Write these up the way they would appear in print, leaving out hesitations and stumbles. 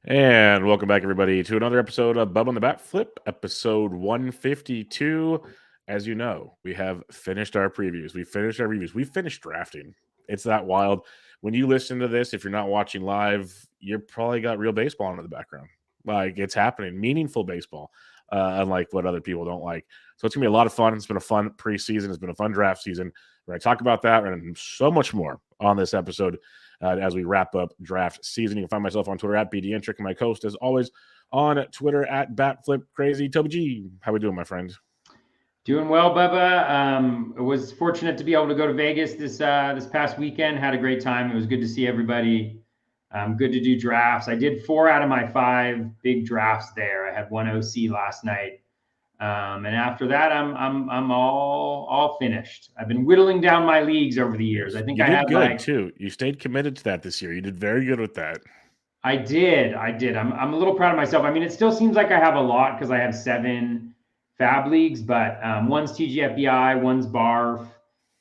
And welcome back, everybody, to another episode of Bubba on the BatFlip, episode 152. As you know, we have finished our previews. We finished our reviews. We finished drafting. It's that wild. When you listen to this, if you're not watching live, you probably got real baseball on in the background. Like, it's happening. Meaningful baseball, unlike what other people don't like. So it's going to be a lot of fun. It's been a fun preseason. It's been a fun draft season. We're going to talk about that and so much more on this episode. As we wrap up draft season. You can find myself on Twitter at BDentric and my host, as always, on Twitter at BatFlipCrazy. Toby G, how we doing, my friend? Doing well, Bubba. I was fortunate to be able to go to Vegas this past weekend. Had a great time. It was good to see everybody. Good to do drafts. I did 4 out of my 5 big drafts there. I had 1 OC last night, and after that, I'm all finished. I've been whittling down my leagues over the years. I think you I did had good too. You stayed committed to that this year. You did very good with that. I did. I'm a little proud of myself. I mean, it still seems like I have a lot because I have 7 Fab leagues, but one's TGFBI, one's BARF,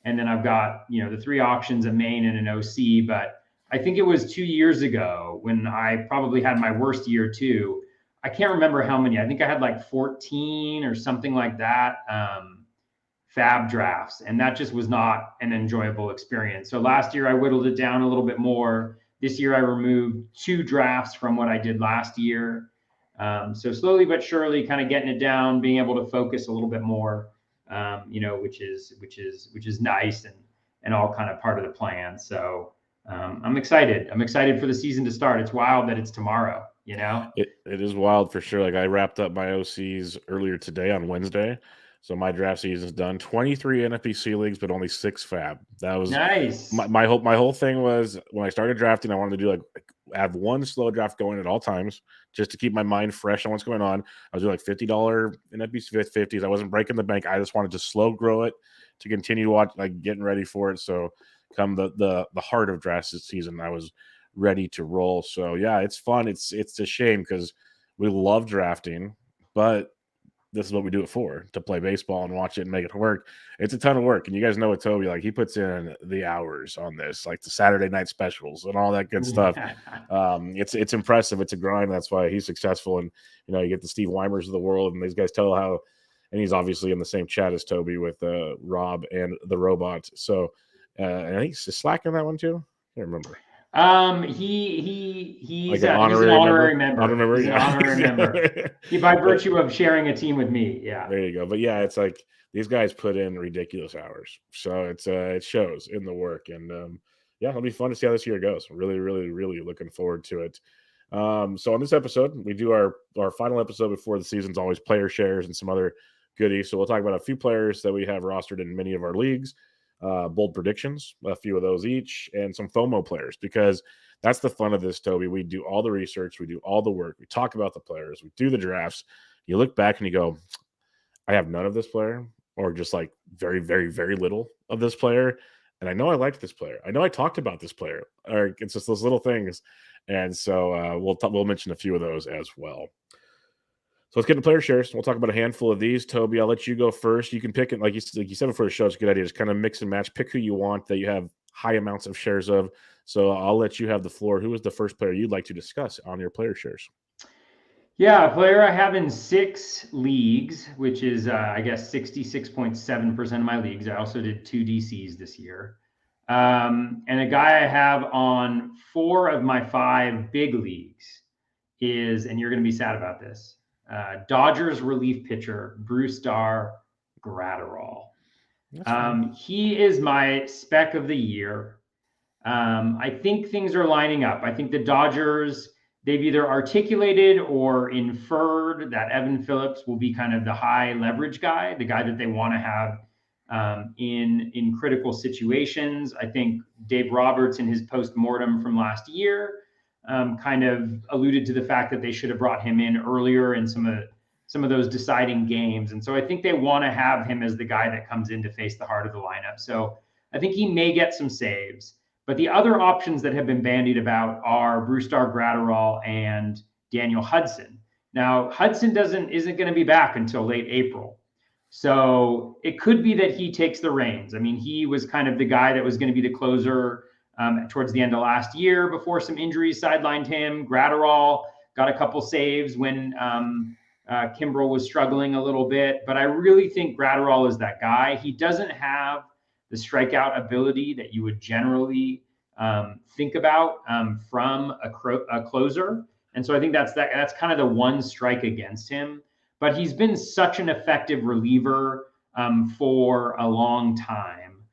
and then I've got the 3 auctions, a main and an OC. But I think it was 2 years ago when I probably had my worst year too. I can't remember how many. I think I had like 14 or something like that Fab drafts, and that just was not an enjoyable experience. So last year I whittled it down a little bit more. This year I removed 2 drafts from what I did last year. So slowly but surely, kind of getting it down, being able to focus a little bit more, which is nice and all kind of part of the plan. So I'm excited. I'm excited for the season to start. It's wild that it's tomorrow. It is wild for sure. Like, I wrapped up my OCs earlier today on Wednesday. So my draft season's done. 23 NFBC leagues, but only 6 Fab. That was nice. My whole thing was, when I started drafting, I wanted to do like have one slow draft going at all times just to keep my mind fresh on what's going on. I was doing like $50 NFBC 50s. I wasn't breaking the bank. I just wanted to slow grow it to continue to watch, like getting ready for it. So come the heart of draft season, I was ready to roll. So yeah, it's fun. It's a shame because we love drafting, but this is what we do it for, to play baseball and watch it and make it work. It's a ton of work. And you guys know what Toby, like, he puts in the hours on this, like the Saturday night specials and all that good stuff. It's impressive. It's a grind. That's why he's successful. And, you get the Steve Weimers of the world, and these guys tell how, and he's obviously in the same chat as Toby with Rob and the robot. So I think he's slacking that one too. I can't remember. He's like an honorary member. He's an honorary member. By virtue of sharing a team with me. Yeah. There you go. But yeah, it's like these guys put in ridiculous hours, so it shows in the work. And yeah, it'll be fun to see how this year goes. Really, really, really looking forward to it. So on this episode, we do our final episode before the season's always player shares and some other goodies. So we'll talk about a few players that we have rostered in many of our leagues. Bold predictions, a few of those each, and some FOMO players, because that's the fun of this, Toby. We do all the research, we do all the work, we talk about the players, we do the drafts. You look back and you go, I have none of this player, or just like very, very, very little of this player. And I know I liked this player. I know I talked about this player. Or it's just those little things. And so we'll mention a few of those as well. So let's get into player shares. We'll talk about a handful of these. Toby, I'll let you go first. You can pick it, like you said before the show. It's a good idea. Just kind of mix and match. Pick who you want that you have high amounts of shares of. So I'll let you have the floor. Who is the first player you'd like to discuss on your player shares? Yeah, a player I have in 6 leagues, which is, I guess, 66.7% of my leagues. I also did 2 DCs this year. And a guy I have on 4 of my 5 big leagues is, and you're going to be sad about this, Dodgers relief pitcher Brusdar Graterol. He is my spec of the year. I think things are lining up. I think the Dodgers, they've either articulated or inferred that Evan Phillips will be kind of the high leverage guy, the guy that they want to have in critical situations. I think Dave Roberts, in his post-mortem from last year, kind of alluded to the fact that they should have brought him in earlier in some of those deciding games. And so I think they want to have him as the guy that comes in to face the heart of the lineup. So I think he may get some saves. But the other options that have been bandied about are Brusdar Graterol and Daniel Hudson. Now, Hudson isn't going to be back until late April. So it could be that he takes the reins. I mean, he was kind of the guy that was going to be the closer towards the end of last year before some injuries sidelined him. Graterol got a couple saves when Kimbrel was struggling a little bit. But I really think Gratterall is that guy. He doesn't have the strikeout ability that you would generally think about from a closer. And so I think that's kind of the one strike against him. But he's been such an effective reliever for a long time.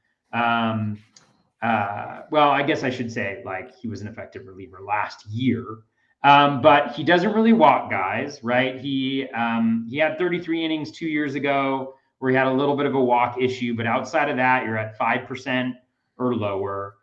Well, I guess I should say like he was an effective reliever last year. But he doesn't really walk guys, right? He had 33 innings 2 years ago where he had a little bit of a walk issue, but outside of that, you're at 5% or lower.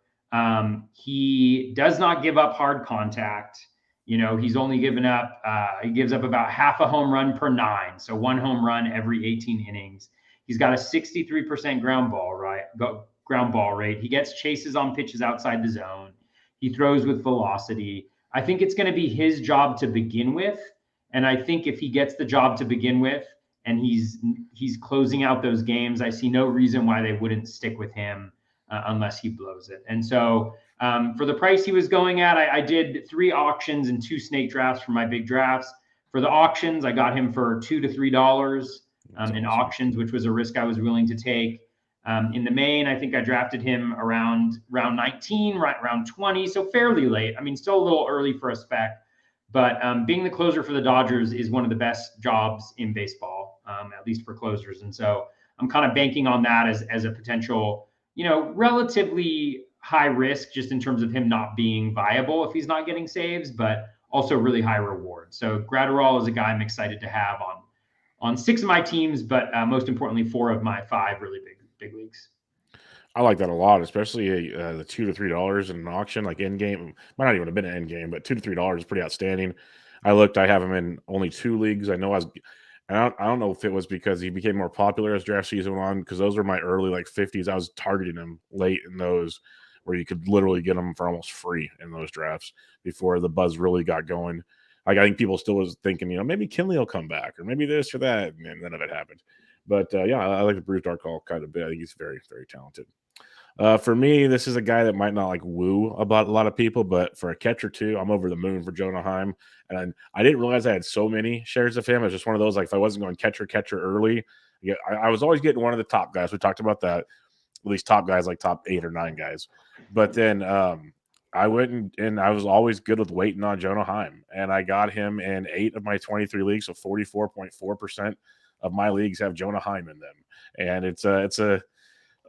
He does not give up hard contact. You know, he's only given up, he gives up about half a home run per 9. So 1 home run every 18 innings. He's got a 63% ground ball rate. He gets chases on pitches outside the zone. He throws with velocity. I think it's going to be his job to begin with. And I think if he gets the job to begin with and he's closing out those games, I see no reason why they wouldn't stick with him unless he blows it. And so for the price he was going at, I did 3 auctions and 2 snake drafts for my big drafts. For the auctions, I got him for $2 to $3 in auctions, which was a risk I was willing to take. In the main, I think I drafted him around round 19, right around 20, so fairly late. I mean, still a little early for a spec, but being the closer for the Dodgers is one of the best jobs in baseball, at least for closers. And so I'm kind of banking on that as a potential, you know, relatively high risk just in terms of him not being viable if he's not getting saves, but also really high reward. So Gratterall is a guy I'm excited to have on 6 of my teams, but most importantly, 4 of my 5 really big leagues. I like that a lot, especially the $2 to $3 in an auction, like in game. Might not even have been an end game, but $2 to $3 is pretty outstanding. I have him in only 2 leagues. I don't know if it was because he became more popular as draft season went on, because those were my early like 50s. I was targeting him late in those where you could literally get him for almost free in those drafts before the buzz really got going. Like, I think people still was thinking, you know, maybe Kinley will come back or maybe this or that, and none of it happened. But yeah, I like the Bruce Darkall kind of a bit. I think he's very, very talented. For me, this is a guy that might not like woo about a lot of people, but for a catcher too, I'm over the moon for Jonah Heim. And I didn't realize I had so many shares of him. It was just one of those, like, if I wasn't going catcher early, I was always getting one of the top guys. We talked about that, at least top guys, like top 8 or 9 guys. But then I went and I was always good with waiting on Jonah Heim, and I got him in 8 of my 23 leagues, so 44.4% of my leagues have Jonah Heim in them. And it's a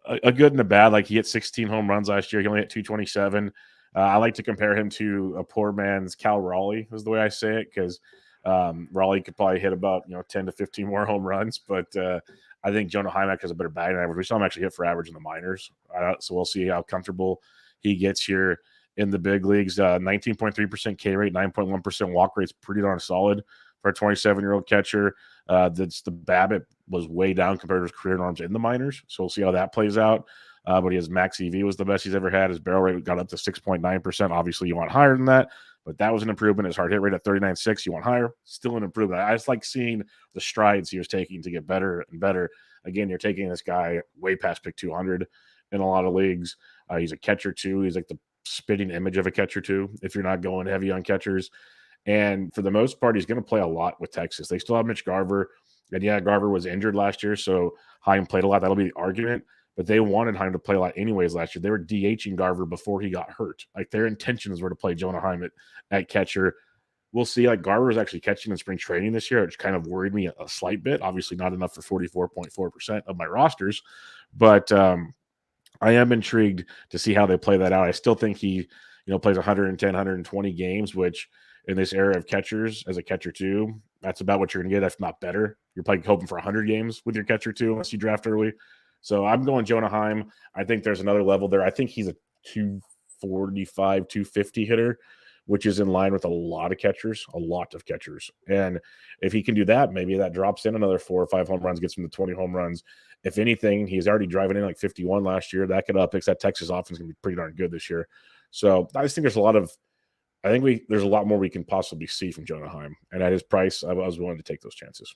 good and a bad. Like, he hit 16 home runs last year. He only hit 227. I like to compare him to a poor man's Cal Raleigh, is the way I say it, because Raleigh could probably hit about 10 to 15 more home runs. But I think Jonah Heim has a better batting average. We saw him actually hit for average in the minors. So we'll see how comfortable he gets here in the big leagues. 19.3% K rate, 9.1% walk rate is pretty darn solid for a 27-year-old catcher. The BABIP was way down compared to his career norms in the minors, so we'll see how that plays out. But his max EV was the best he's ever had. His barrel rate got up to 6.9%. Obviously, you want higher than that, but that was an improvement. His hard hit rate at 39.6, you want higher. Still an improvement. I just like seeing the strides he was taking to get better and better. Again, you're taking this guy way past pick 200 in a lot of leagues. He's a catcher too. He's like the spitting image of a catcher too, if you're not going heavy on catchers. And for the most part, he's going to play a lot with Texas. They still have Mitch Garver. And yeah, Garver was injured last year, so Heim played a lot. That'll be the argument. But they wanted Heim to play a lot anyways last year. They were DHing Garver before he got hurt. Like, their intentions were to play Jonah Heim at catcher. We'll see. Like, Garver was actually catching in spring training this year, which kind of worried me a slight bit. Obviously not enough for 44.4% of my rosters. But I am intrigued to see how they play that out. I still think he plays 110, 120 games, which in this era of catchers, as a catcher too, that's about what you're going to get, if not better. You're probably hoping for 100 games with your catcher too, unless you draft early. So I'm going Jonah Heim. I think there's another level there. I think he's a 245, 250 hitter, which is in line with a lot of catchers. And if he can do that, maybe that drops in another 4 or 5 home runs, gets him to 20 home runs. If anything, he's already driving in like 51 last year. That could upix. That Texas offense is going to be pretty darn good this year. So I just think there's a lot more we can possibly see from Jonah Heim. And at his price, I was willing to take those chances.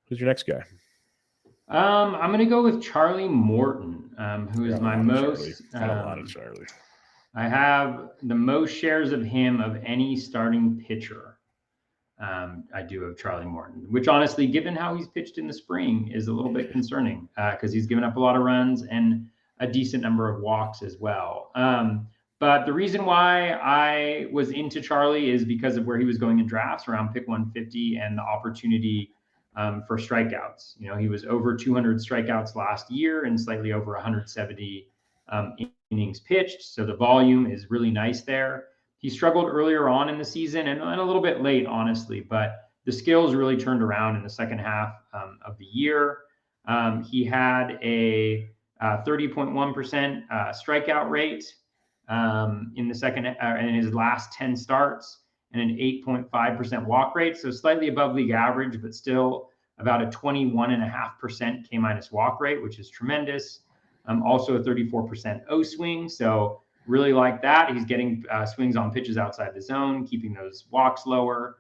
Who's your next guy? I'm going to go with Charlie Morton, who is my most. Got a lot of Charlie. I have the most shares of him of any starting pitcher. I do of Charlie Morton, which honestly, given how he's pitched in the spring, is a little bit concerning because he's given up a lot of runs and a decent number of walks as well. But the reason why I was into Charlie is because of where he was going in drafts around pick 150 and the opportunity for strikeouts. You know, he was over 200 strikeouts last year and slightly over 170 innings pitched. So the volume is really nice there. He struggled earlier on in the season and a little bit late, honestly, but the skills really turned around in the second half of the year. He had a 30.1% strikeout rate in the second in his last 10 starts, and an 8.5% walk rate, so slightly above league average, but still about a 21.5% K minus walk rate, which is tremendous. Also a 34% O swing, so really like that. He's getting swings on pitches outside the zone, keeping those walks lower.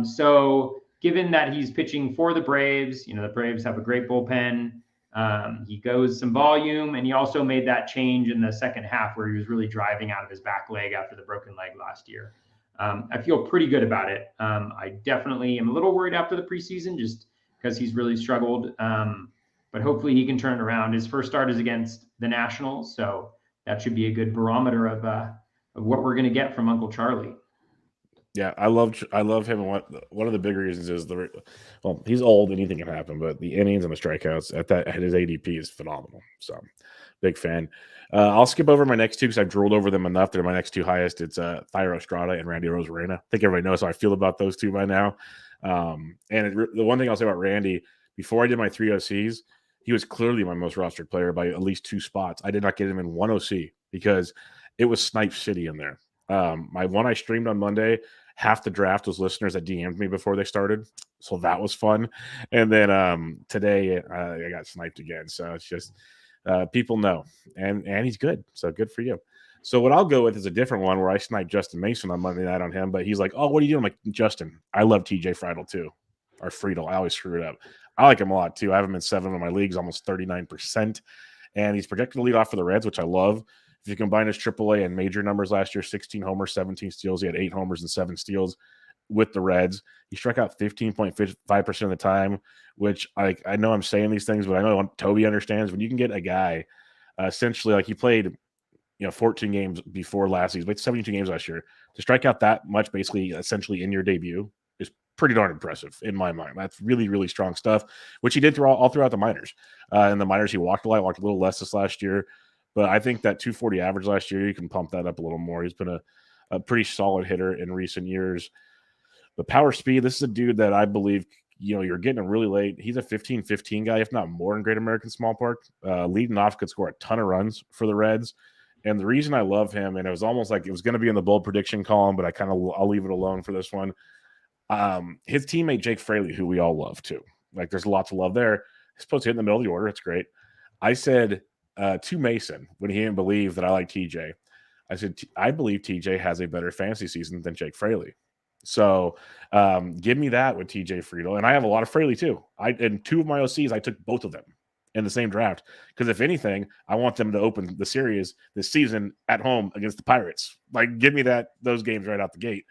So given that he's pitching for the Braves, you know, the Braves have a great bullpen. He goes some volume, and he also made that change in the second half where he was really driving out of his back leg after the broken leg last year. I feel pretty good about it. I definitely am a little worried after the preseason just because he's really struggled. But hopefully he can turn it around. His first start is against the Nationals, so that should be a good barometer of what we're going to get from Uncle Charlie. Yeah, I love him. And one of the big reasons is he's old, anything can happen, but the innings and the strikeouts at his ADP is phenomenal. So, big fan. I'll skip over my next two because I've drooled over them enough. They're my next two highest. It's Thairo Estrada and Randy Rosarena. I think everybody knows how I feel about those two by now. The one thing I'll say about Randy, before I did my 3 OCs, he was clearly my most rostered player by at least 2 spots. I did not get him in 1 OC because it was Snipe City in there. My one I streamed on Monday, half the draft was listeners that DM'd me before they started. So that was fun. And then today I got sniped again. So it's just people know. And he's good. So good for you. So what I'll go with is a different one where I sniped Justin Mason on Monday night on him. But he's like, oh, what are you doing? I'm like, Justin, I love TJ Friedel too. Or Friedel. I always screw it up. I like him a lot too. I have him in 7 of my leagues, almost 39%. And he's projected to lead off for the Reds, which I love. If you combine his AAA and major numbers last year, 16 homers, 17 steals. He had 8 homers and 7 steals with the Reds. He struck out 15.5% of the time, which I know I'm saying these things, but I know Toby understands. When you can get a guy essentially like he played 14 games before last season, played 72 games last year, to strike out that much basically essentially in your debut is pretty darn impressive in my mind. That's really, really strong stuff, which he did all throughout the minors. In the minors, he walked a lot, walked a little less this last year. But I think that 240 average last year, you can pump that up a little more. He's been a pretty solid hitter in recent years. The power speed, this is a dude that I believe, you're getting him really late. He's a 15-15 guy, if not more, in Great American Small Park. Leading off, could score a ton of runs for the Reds. And the reason I love him, and it was almost like it was going to be in the bold prediction column, but I'll leave it alone for this one. His teammate, Jake Fraley, who we all love too. Like, there's a lot to love there. He's supposed to hit in the middle of the order. It's great. I said to Mason, when he didn't believe that I like TJ, I said, I believe TJ has a better fantasy season than Jake Fraley. So give me that with TJ Friedel. And I have a lot of Fraley too. In 2 of my OCs, I took both of them in the same draft. Because if anything, I want them to open the series this season at home against the Pirates. Like, give me those games right out the gate.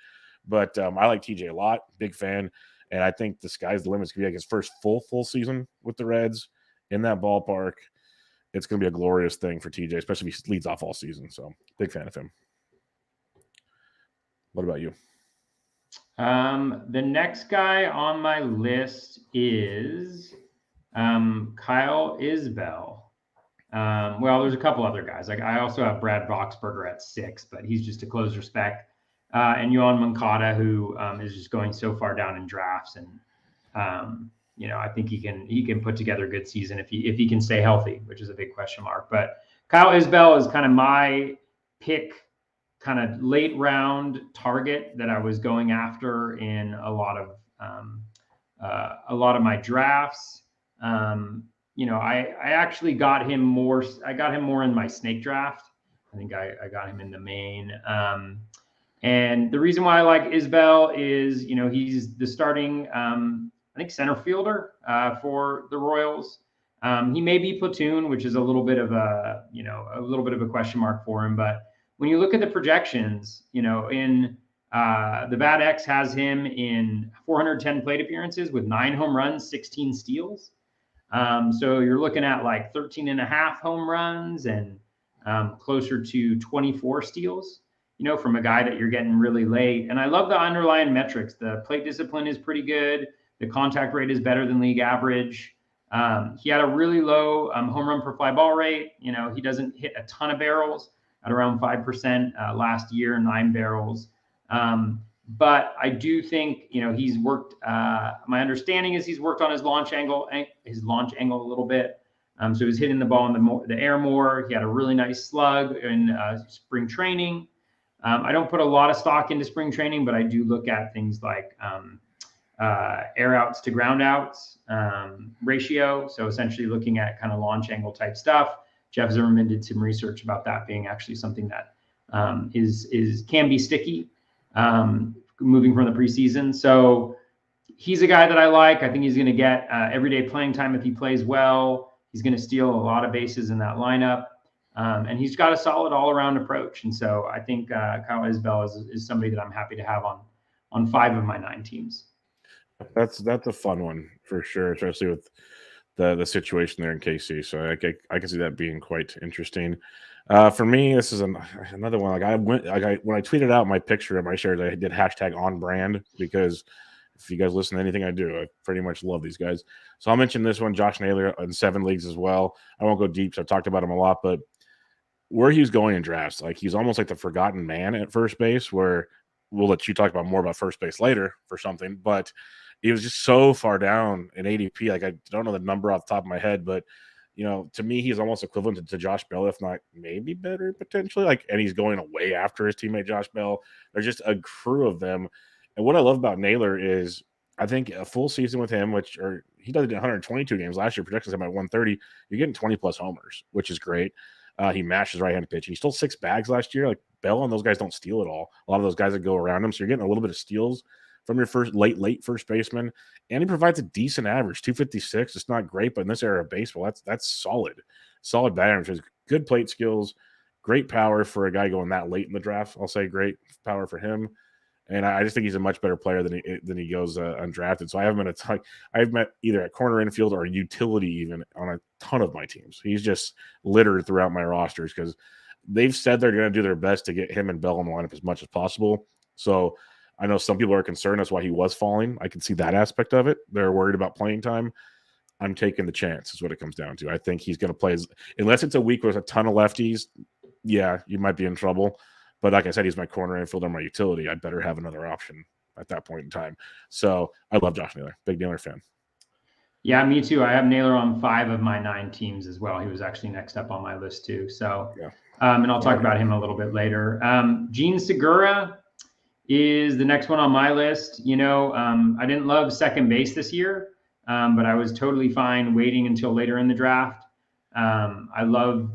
But I like TJ a lot. Big fan. And I think the sky's the limit. It's going to be like his first full season with the Reds in that ballpark. It's going to be a glorious thing for TJ, especially if he leads off all season. So, big fan of him. What about you? The next guy on my list is Kyle Isbell. Well, there's a couple other guys. Like, I also have Brad Boxberger at 6, but he's just a closer spec. And Yohan Moncada, who is just going so far down in drafts, and I think he can put together a good season if he can stay healthy, which is a big question mark. But Kyle Isbell is kind of my pick, kind of late round target that I was going after in a lot of my drafts. I actually got him more. I got him more in my snake draft. I think I got him in the main. And the reason why I like Isbell is, he's the starting, I think, center fielder for the Royals. He may be platoon, which is a little bit of a question mark for him, but when you look at the projections, in the BatX has him in 410 plate appearances with 9 home runs, 16 steals. So you're looking at like 13 and a half home runs and closer to 24 steals, from a guy that you're getting really late. And I love the underlying metrics. The plate discipline is pretty good. The contact rate is better than league average. He had a really low home run per fly ball rate. He doesn't hit a ton of barrels at around 5% last year, 9 barrels. But I do think, he's worked, my understanding is he's worked on his launch angle a little bit. So he's hitting the ball in the air more. He had a really nice slug in spring training. I don't put a lot of stock into spring training, but I do look at things like air outs to ground outs ratio. So essentially looking at kind of launch angle type stuff. Jeff Zimmerman did some research about that being actually something that can be sticky moving from the preseason. So he's a guy that I like. I think he's going to get everyday playing time if he plays well. He's going to steal a lot of bases in that lineup. And he's got a solid all-around approach. And so I think Kyle Isbell is somebody that I'm happy to have on 5 of my 9 teams. That's a fun one for sure, especially with the situation there in KC. So I can see that being quite interesting. For me, this is another one. When I tweeted out my picture of my shares, I did hashtag on brand, because if you guys listen to anything I do, I pretty much love these guys. So I'll mention this one, Josh Naylor in 7 leagues as well. I won't go deep, so I've talked about him a lot, but where he's going in drafts, like he's almost like the forgotten man at first base, where we'll let you talk about more about first base later for something, but he was just so far down in ADP. Like, I don't know the number off the top of my head, but to me, he's almost equivalent to Josh Bell, if not maybe better potentially. And he's going away after his teammate Josh Bell. There's just a crew of them. And what I love about Naylor is, I think a full season with him, he does 122 games last year, projections him at 130. You're getting 20 plus homers, which is great. He mashes right-handed pitch. He stole 6 bags last year. Like, Bell and those guys don't steal at all. A lot of those guys that go around him. So you're getting a little bit of steals from your late first baseman. And he provides a decent average, 256. It's not great, but in this era of baseball, that's solid batting. Has good plate skills, great power for a guy going that late in the draft. I'll say great power for him. And I just think he's a much better player than he goes undrafted. So I have him I've met either at corner infield or utility even on a ton of my teams. He's just littered throughout my rosters because they've said they're going to do their best to get him and Bell in the lineup as much as possible. So I know some people are concerned that's why he was falling. I can see that aspect of it. They're worried about playing time. I'm taking the chance is what it comes down to. I think he's going to play unless it's a week with a ton of lefties. Yeah, you might be in trouble. But like I said, he's my corner infielder, my utility. I'd better have another option at that point in time. So I love Josh Naylor. Big Naylor fan. Yeah, me too. I have Naylor on 5 of my 9 teams as well. He was actually next up on my list too. So, yeah. And I'll talk about him a little bit later. Gene Segura is the next one on my list. I didn't love second base this year, but I was totally fine waiting until later in the draft. I loved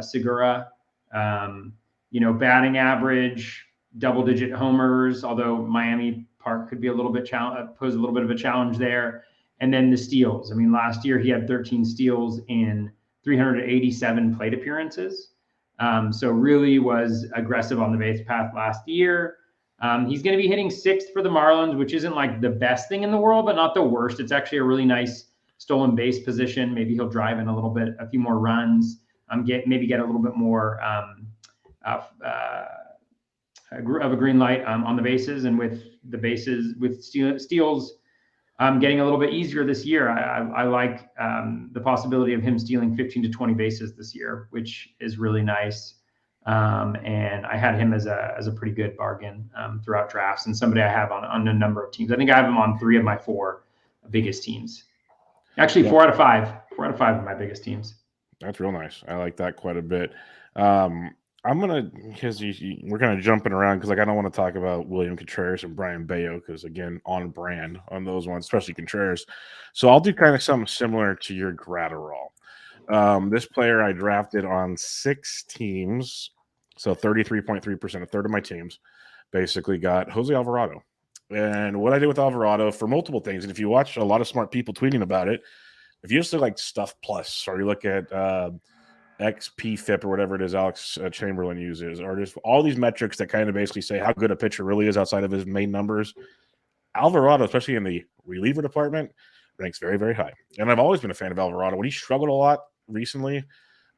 Segura. Batting average, double-digit homers, although Miami Park could be pose a little bit of a challenge there. And then the steals. I mean, last year he had 13 steals in 387 plate appearances. So really was aggressive on the base path last year. He's going to be hitting 6th for the Marlins, which isn't like the best thing in the world, but not the worst. It's actually a really nice stolen base position. Maybe he'll drive in a few more runs, get a little bit more of a green light on the bases, and with steals getting a little bit easier this year. I like the possibility of him stealing 15 to 20 bases this year, which is really nice. And I had him as a pretty good bargain throughout drafts, and somebody I have on a number of teams. I think I have him on 3 of my 4 biggest teams. Actually, 4 out of 5. 4 out of 5 of my biggest teams. That's real nice. I like that quite a bit. Because we're kind of jumping around because I don't want to talk about William Contreras and Brian Bayo because, again, on brand on those ones, especially Contreras. So I'll do kind of something similar to your Gratterall. This player I drafted on 6 teams, so 33.3%, a third of my teams, basically got Jose Alvarado. And what I did with Alvarado for multiple things, and if you watch a lot of smart people tweeting about it, if you just look like Stuff Plus or you look at XP-FIP or whatever it is Alex Chamberlain uses, or just all these metrics that kind of basically say how good a pitcher really is outside of his main numbers. Alvarado, especially in the reliever department, ranks very, very high. And I've always been a fan of Alvarado. When he struggled a lot recently,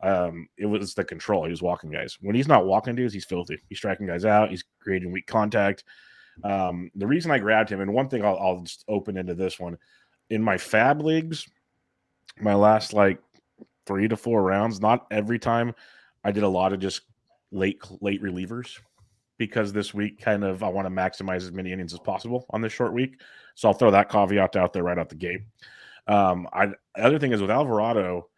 it was the control. He was walking guys. When he's not walking dudes, he's filthy. He's striking guys out. He's creating weak contact. The reason I grabbed him, and one thing I'll just open into this one, in my fab leagues, my last like 3 to 4 rounds, not every time, I did a lot of just late relievers, because this week kind of I want to maximize as many innings as possible on this short week. So I'll throw that caveat out there right out the gate. The other thing is with Alvarado,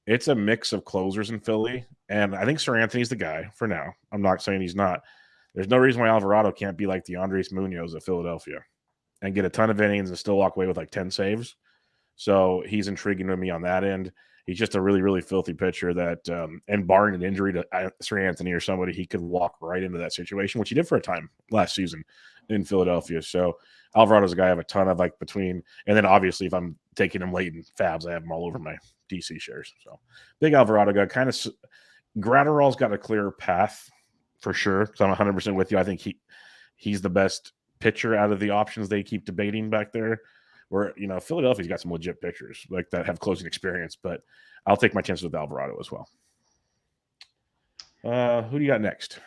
it's a mix of closers in Philly, and I think Sir Anthony's the guy for now. I'm not saying he's not. There's no reason why Alvarado can't be like the Andres Munoz of Philadelphia and get a ton of innings and still walk away with like 10 saves. So he's intriguing to me on that end. He's just a really, really filthy pitcher that, and barring an injury to Sir Anthony or somebody, he could walk right into that situation, which he did for a time last season in Philadelphia. So Alvarado's a guy I have a ton of, like, between, and then obviously if I'm taking him late in fabs, I have him all over my DC shares. So big Alvarado guy. Kind of Gratterall's got a clearer path for sure, because I'm 100% with you. I think he's the best pitcher out of the options they keep debating back there. Where, you know, Philadelphia's got some legit pitchers like that have closing experience, but I'll take my chances with Alvarado as well. Who do you got next?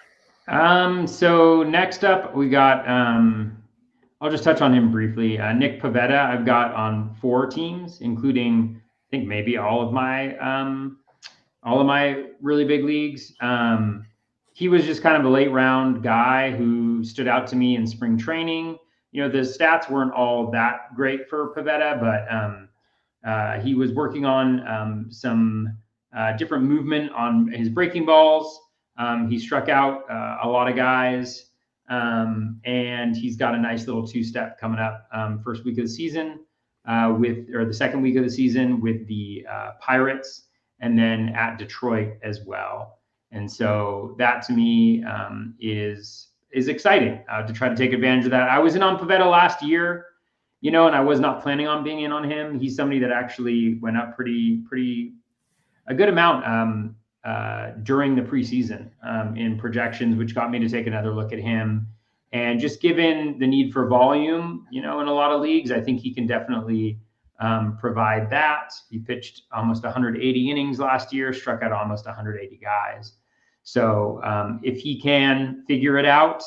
So next up we got, I'll just touch on him briefly. Nick Pavetta, I've got on 4 teams, including I think maybe all of my really big leagues. He was just kind of a late round guy who stood out to me in spring training. You know, the stats weren't all that great for Pavetta, but he was working on some different movement on his breaking balls. He struck out a lot of guys, and he's got a nice little 2-step coming up first week of the season the second week of the season with the Pirates, and then at Detroit as well. And so that to me is exciting to try to take advantage of that. I was in on Pavetta last year, you know, and I was not planning on being in on him. He's somebody that actually went up a good amount during the preseason in projections, which got me to take another look at him. And just given the need for volume, you know, in a lot of leagues, I think he can definitely provide that. He pitched almost 180 innings last year, struck out almost 180 guys. So if he can figure it out,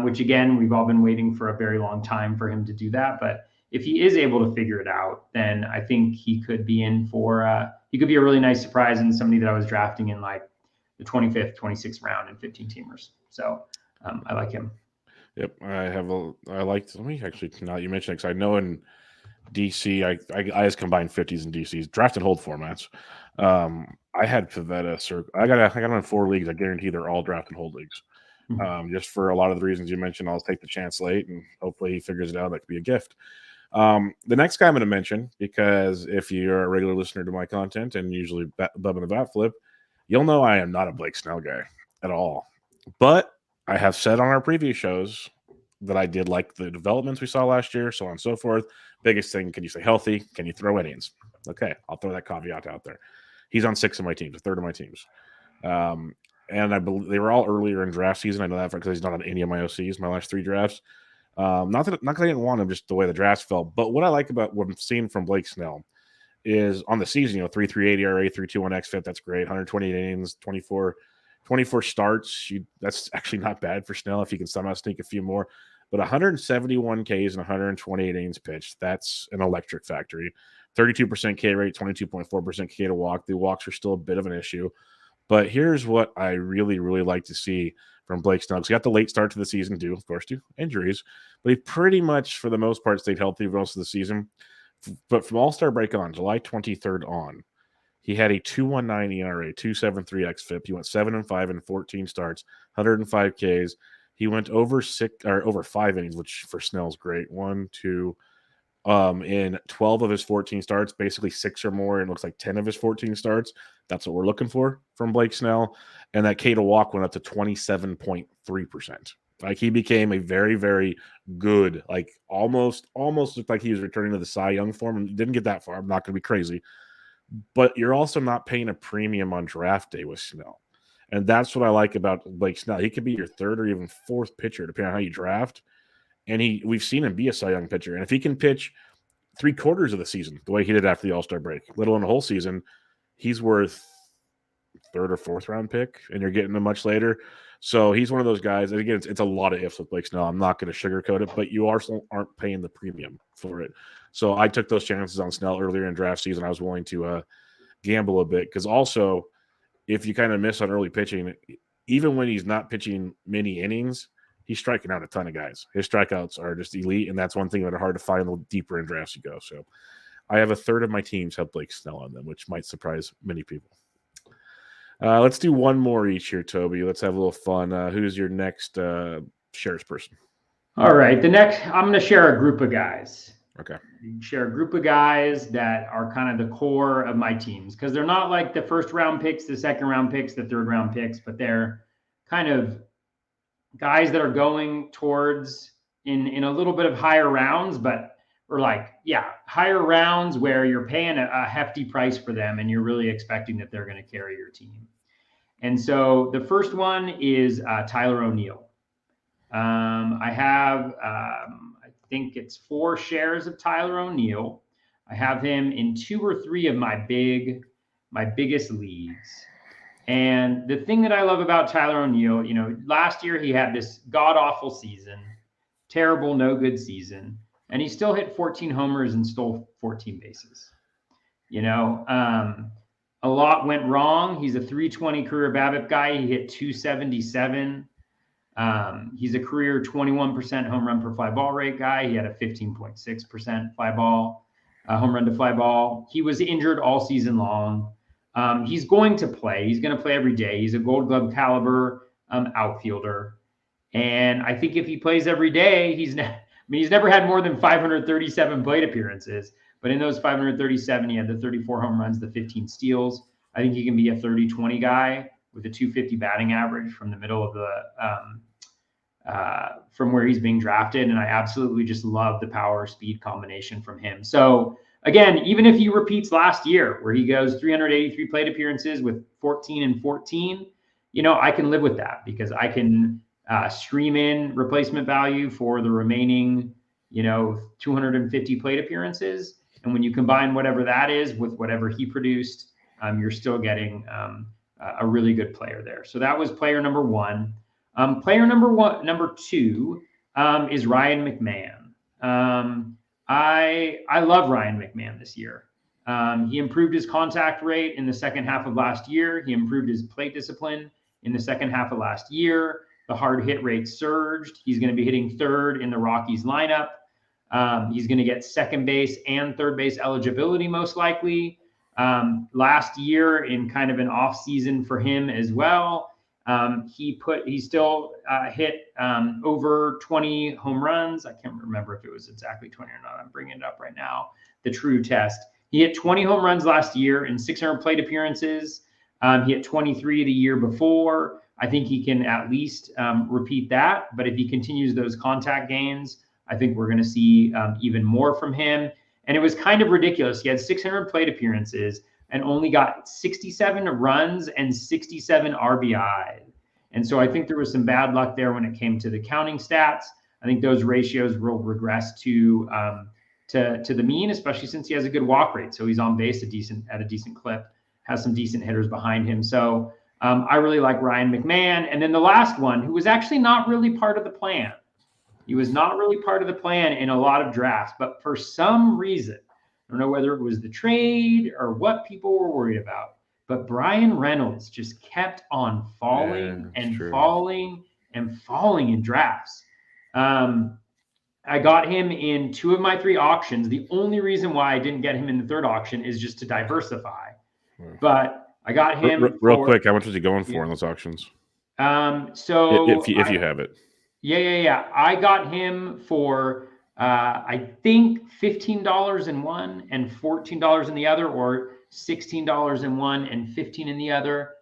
which again, we've all been waiting for a very long time for him to do that. But if he is able to figure it out, then I think he could be in for, he could be a really nice surprise and somebody that I was drafting in like the 25th, 26th round in 15 teamers. So I like him. Yep. Let me actually, now you mentioned it, because I know in DC, I just combined 50s and DCs, draft and hold formats. I had Pavetta. I got him in 4 leagues. I guarantee they're all draft and hold leagues. Just for a lot of the reasons you mentioned, I'll take the chance late, and hopefully he figures it out. That could be a gift. The next guy I'm going to mention, because if you're a regular listener to my content and usually Bubba and the BatFlip, you'll know I am not a Blake Snell guy at all. But I have said on our previous shows that I did like the developments we saw last year, so on and so forth. Biggest thing, can you stay healthy? Can you throw innings? Okay, I'll throw that caveat out there. He's on 6 of my teams, a third of my teams. And I believe they were all earlier in draft season. I know that because he's not on any of my OCs, my last 3 drafts. Not because I didn't want him, just the way the drafts fell. But what I like about what I'm seeing from Blake Snell is on the season, 3.38 ERA, 3.21 xFIP. That's great. 128 innings, 24 starts. That's actually not bad for Snell if he can somehow sneak a few more. But 171 Ks and 128 innings pitched. That's an electric factory. 32% K rate, 22.4% K to walk. The walks are still a bit of an issue. But here's what I really, really like to see from Blake Snell. He got the late start to the season due, of course, to injuries. But he pretty much, for the most part, stayed healthy for most of the season. But from All-Star break on, July 23rd on, he had a 2.19 ERA, 2.73 xFIP. He went 7-5 in 14 starts, 105 Ks. He went over 5 innings, which for Snell's great. 1, 2, in 12 of his 14 starts, basically 6 or more. It looks like 10 of his 14 starts. That's what we're looking for from Blake Snell. And that K to walk went up to 27.3%. Like, he became a very, very good, like almost looked like he was returning to the Cy Young form. And didn't get that far. I'm not going to be crazy. but you're also not paying a premium on draft day with Snell. And that's what I like about Blake Snell. He could be your third or even fourth pitcher, depending on how you draft. And we've seen him be a Cy Young pitcher. And if he can pitch 3/4 of the season the way he did after the All-Star break, let alone a whole season, he's worth third or fourth round pick, and you're getting him much later. So he's one of those guys. And again, it's a lot of ifs with Blake Snell. I'm not going to sugarcoat it, but you also aren't paying the premium for it. So I took those chances on Snell earlier in draft season. I was willing to gamble a bit because also if you kind of miss on early pitching, even when he's not pitching many innings, he's striking out a ton of guys. His strikeouts are just elite, and that's one thing that are hard to find the deeper in drafts you go. So I have a third of my teams have Blake Snell on them, which might surprise many people. Let's do one more each here, Toby. Let's have a little fun. Who's your next shares person? All right. The next, I'm going to share a group of guys. Okay. Share a group of guys that are kind of the core of my teams because they're not like the first round picks, the second round picks, the third round picks, but they're kind of guys that are going towards in a little bit of higher rounds, higher rounds where you're paying a hefty price for them and you're really expecting that they're going to carry your team. And so the first one is Tyler ONeill. I have, I think it's 4 shares of Tyler ONeill. I have him in 2 or 3 of my biggest leagues. And the thing that I love about Tyler ONeill, last year he had this god-awful season, terrible, no good season, and he still hit 14 homers and stole 14 bases. A lot went wrong. He's a 320 career BABIP guy. He hit 277. He's a career 21% home run per fly ball rate guy. He had a 15.6% home run to fly ball. He was injured all season long. He's going to play. He's going to play every day. He's a Gold Glove caliber outfielder. And I think if he plays every day, he's never had more than 537 plate appearances. But in those 537, he had the 34 home runs, the 15 steals. I think he can be a 30-20 guy with a 250 batting average from the middle of from where he's being drafted. And I absolutely just love the power speed combination from him. So again, even if he repeats last year where he goes 383 plate appearances with 14 and 14, I can live with that because I can stream in replacement value for the remaining, 250 plate appearances. And when you combine whatever that is with whatever he produced, you're still getting a really good player there. So that was player number 1. Player number 2 is Ryan McMahon. I love Ryan McMahon this year. He improved his contact rate in the second half of last year. He improved his plate discipline in the second half of last year. The hard hit rate surged. He's going to be hitting third in the Rockies lineup. He's going to get second base and third base eligibility most likely. Last year in kind of an off season for him as well. He still hit over 20 home runs. I can't remember if it was exactly 20 or not. I'm bringing it up right now. The true test. He hit 20 home runs last year in 600 plate appearances. He hit 23 the year before. I think he can at least repeat that. But if he continues those contact gains, I think we're going to see even more from him. And it was kind of ridiculous. He had 600 plate appearances and only got 67 runs and 67 RBI. And so I think there was some bad luck there when it came to the counting stats. I think those ratios will regress to the mean, especially since he has a good walk rate. So he's on base at a decent clip, has some decent hitters behind him. So I really like Ryan McMahon. And then the last one, who was actually not really part of the plan. He was not really part of the plan in a lot of drafts, but for some reason, I don't know whether it was the trade or what people were worried about, but Brian Reynolds just kept on falling falling in drafts. I got him in 2 of my 3 auctions. The only reason why I didn't get him in the 3rd auction is just to diversify. But I got him real quick. How much was he going for in those auctions? So if you have it. Yeah. I got him for I think $15 in one and $14 in the other, or $16 in one and $15 in the other.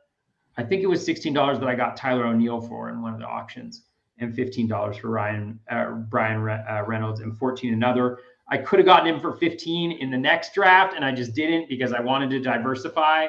I think it was $16 that I got Tyler ONeill for in one of the auctions, and $15 for Brian Reynolds, and $14 another. I could have gotten him for 15 in the next draft, and I just didn't because I wanted to diversify.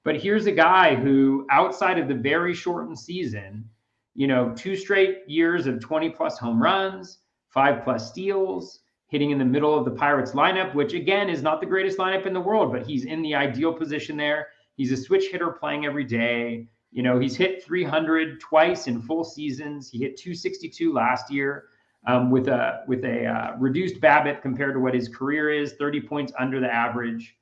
But here's a guy who, outside of the very shortened season, 2 straight years of 20+ home runs, 5+ steals, hitting in the middle of the Pirates lineup, which again is not the greatest lineup in the world, but he's in the ideal position there. He's a switch hitter playing every day. He's hit 300 twice in full seasons. He hit 262 last year with a reduced BABIP compared to what his career is, 30 points under the average.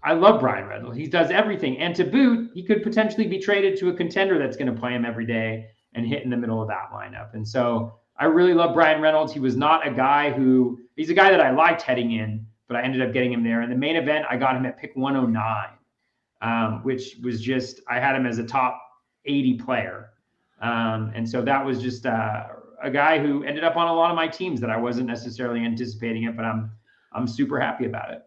I love Brian Reynolds. He does everything. And to boot, he could potentially be traded to a contender that's going to play him every day and hit in the middle of that lineup. And so I really love Brian Reynolds. He was not a guy he's a guy that I liked heading in, but I ended up getting him there. In the main event, I got him at pick 109, which was just, I had him as a top 80 player. And so that was just a guy who ended up on a lot of my teams that I wasn't necessarily anticipating it, but I'm super happy about it.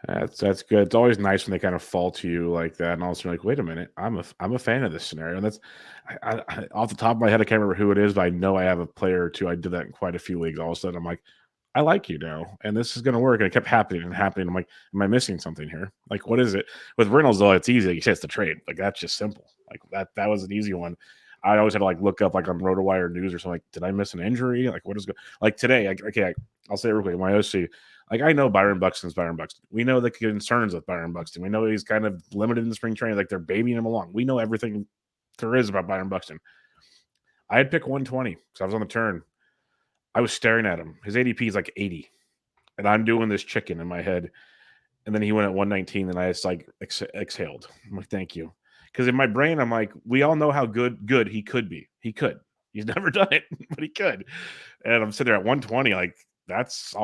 That's good. It's always nice when they kind of fall to you like that, and all of a sudden, like, wait a minute, I'm a fan of this scenario. And that's I off the top of my head, I can't remember who it is, but I know I have a player or two. I did that in quite a few leagues. All of a sudden, I'm like, I like you now, and this is going to work. And it kept happening and happening. I'm like, am I missing something here? Like, what is it? With Reynolds, though, it's easy. He says the trade. Like, that's just simple. Like that was an easy one. I always had to like look up like on RotoWire News or something. Like, did I miss an injury? Like, what is good? Like today? I'll say it real quick. My OC. Like, I know Byron Buxton's Byron Buxton. We know the concerns with Byron Buxton. We know he's kind of limited in the spring training. Like, they're babying him along. We know everything there is about Byron Buxton. I had pick 120 because I was on the turn. I was staring at him. His ADP is like 80. And I'm doing this chicken in my head. And then he went at 119, and I just like exhaled. I'm like, thank you. Because in my brain, I'm like, we all know how good he could be. He could. He's never done it, but he could. And I'm sitting there at 120, like, that's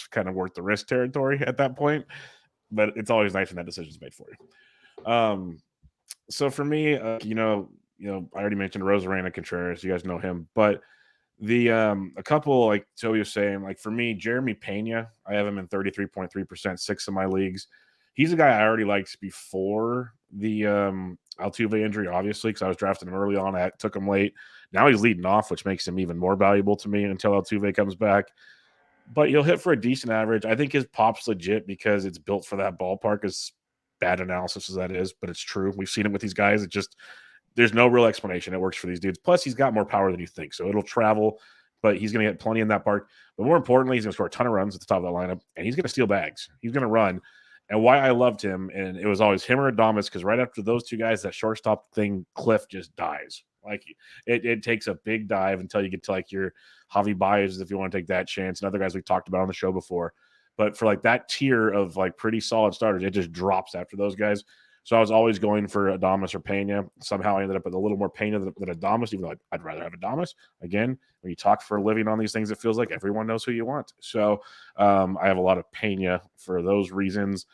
kind of worth the risk territory at that point. But it's always nice when that decision's made for you. So for me, I already mentioned Rosarena Contreras. You guys know him, but a couple, like Toby was saying, like for me, Jeremy Pena, I have him in 33.3%, 6 of my leagues. He's a guy I already liked before the Altuve injury, obviously, because I was drafting him early on. I took him late. Now he's leading off, which makes him even more valuable to me until Altuve comes back. But he'll hit for a decent average. I think his pop's legit because it's built for that ballpark, as bad analysis as that is, but it's true. We've seen it with these guys. It just, there's no real explanation. It works for these dudes. Plus, he's got more power than you think, so it'll travel, but he's going to get plenty in that park. But more importantly, he's going to score a ton of runs at the top of that lineup, and he's going to steal bags. He's going to run. And why I loved him, and it was always him or Adames, because right after those two guys, that shortstop thing, Cliff just dies. Like it takes a big dive until you get to like your Javi Baez, if you want to take that chance, and other guys we've talked about on the show before. But for like that tier of like pretty solid starters, it just drops after those guys. So I was always going for Adames or Pena. Somehow I ended up with a little more Pena than Adames, even though I'd rather have Adames. Again, when you talk for a living on these things, it feels like everyone knows who you want. So I have a lot of Pena for those reasons.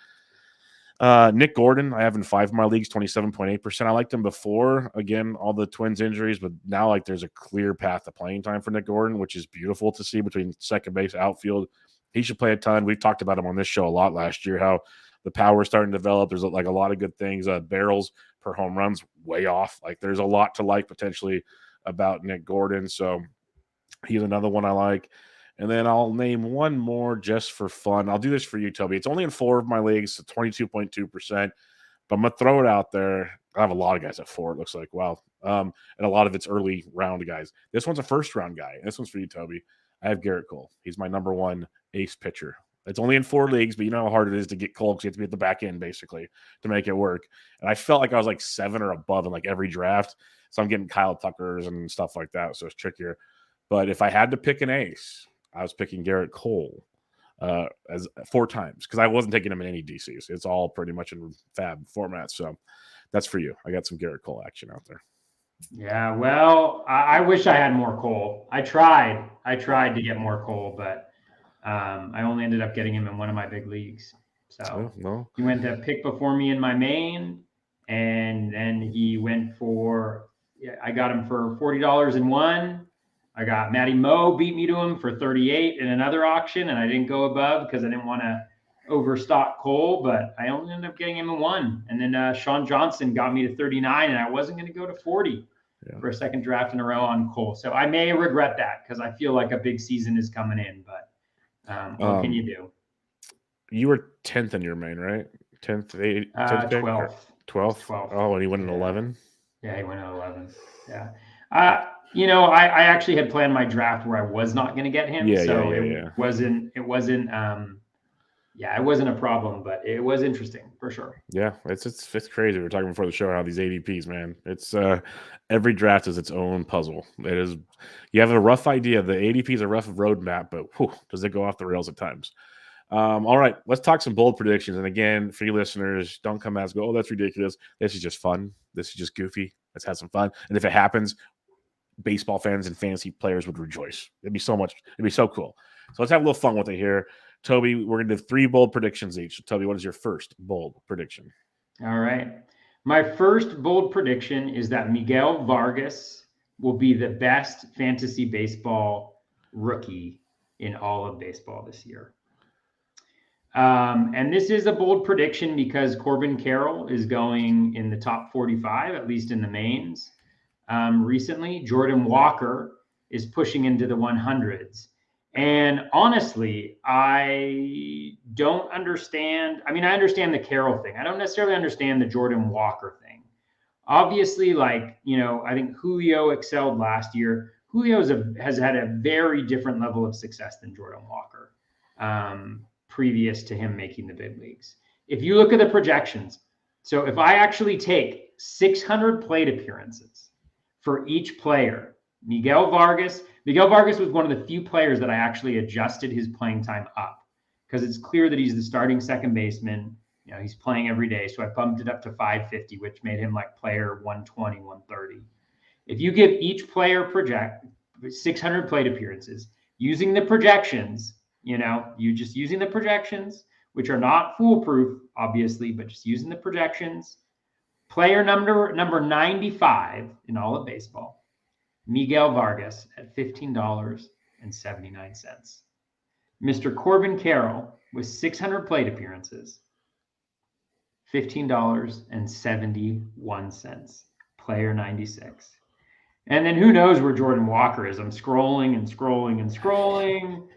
Nick Gordon, I have in 5 of my leagues, 27.8%. I liked him before, again, all the Twins injuries, but now like there's a clear path to playing time for Nick Gordon, which is beautiful to see between second base, outfield. He should play a ton. We've talked about him on this show a lot last year, how the power is starting to develop. There's like a lot of good things. Barrels per home runs way off. Like there's a lot to like potentially about Nick Gordon. So he's another one I like. And then I'll name one more just for fun. I'll do this for you, Toby. It's only in 4 of my leagues, so 22.2%. But I'm going to throw it out there. I have a lot of guys at 4, it looks like. Wow. And a lot of it's early round guys. This one's a first-round guy. This one's for you, Toby. I have Garrett Cole. He's my number 1 ace pitcher. It's only in 4 leagues, but you know how hard it is to get Cole because you have to be at the back end, basically, to make it work. And I felt like I was like 7 or above in like every draft. So I'm getting Kyle Tuckers and stuff like that, so it's trickier. But if I had to pick an ace, I was picking Garrett Cole as 4 times because I wasn't taking him in any DCs. It's all pretty much in fab format. So that's for you. I got some Garrett Cole action out there. Yeah, well, I wish I had more Cole. I tried to get more Cole, but I only ended up getting him in one of my big leagues. So he went to pick before me in my main, and then he went for, I got him for $40 in one. I got Matty Moe beat me to him for 38 in another auction, and I didn't go above because I didn't want to overstock Cole, but I only ended up getting him in one. And then Sean Johnson got me to 39, and I wasn't going to go to 40. for a second draft in a row on Cole. So I may regret that because I feel like a big season is coming in. But what can you do? You were 10th in your main, right? 10th pick? 12th. 12th? Oh, and he went in 11? Yeah, he went in 11. Yeah. I actually had planned my draft where I was not going to get him. It wasn't a problem, but it was interesting for sure. Yeah, it's crazy. We were talking before the show how these ADPs, man. It's every draft is its own puzzle. It is. You have a rough idea. The ADP is a rough roadmap, but does it go off the rails at times? All right, let's talk some bold predictions. And again, for you listeners, don't come out and go, "Oh, that's ridiculous." This is just fun. This is just goofy. Let's have some fun. And if it happens, baseball fans and fantasy players would rejoice. It'd be so cool. So let's have a little fun with it here. Toby, we're going to do 3 bold predictions each. So Toby, what is your first bold prediction? All right. My first bold prediction is that Miguel Vargas will be the best fantasy baseball rookie in all of baseball this year. And this is a bold prediction because Corbin Carroll is going in the top 45, at least in the mains. Recently, Jordan Walker is pushing into the 100s. And honestly, I don't understand. I mean, I understand the Carroll thing. I don't necessarily understand the Jordan Walker thing. Obviously, I think Julio excelled last year. Julio has had a very different level of success than Jordan Walker previous to him making the big leagues. If you look at the projections, so if I actually take 600 plate appearances for each player, Miguel Vargas was one of the few players that I actually adjusted his playing time up because it's clear that he's the starting second baseman. He's playing every day. So I bumped it up to 550, which made him like player 120, 130. If you give each player 600 plate appearances using the projections, you just using the projections, which are not foolproof, obviously, but just using the projections. Player number 95 in all of baseball, Miguel Vargas at $15.79. Mr. Corbin Carroll with 600 plate appearances, $15.71. Player 96. And then who knows where Jordan Walker is? I'm scrolling and scrolling and scrolling.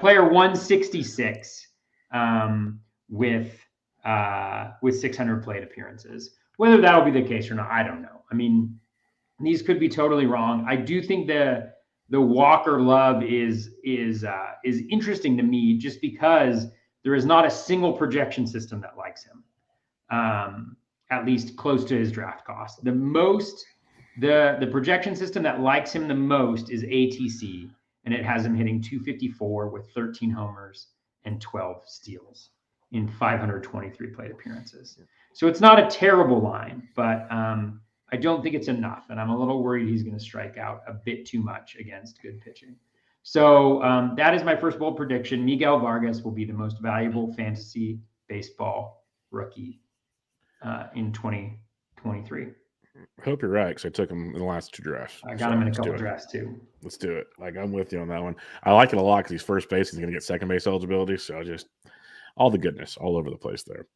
Player 166 with 600 plate appearances. Whether that'll be the case or not, I don't know. I mean, these could be totally wrong. I do think the Walker love is interesting to me just because there is not a single projection system that likes him, at least close to his draft cost. The projection system that likes him the most is ATC, and it has him hitting 254 with 13 homers and 12 steals in 523 plate appearances. So it's not a terrible line, but I don't think it's enough, and I'm a little worried he's going to strike out a bit too much against good pitching. So that is my first bold prediction. Miguel Vargas will be the most valuable fantasy baseball rookie in 2023. I hope you're right, because I took him in the last 2 drafts. I got him in a couple drafts too. Let's do it. I'm with you on that one. I like it a lot because he's first base. He's going to get second base eligibility. So just all the goodness all over the place there.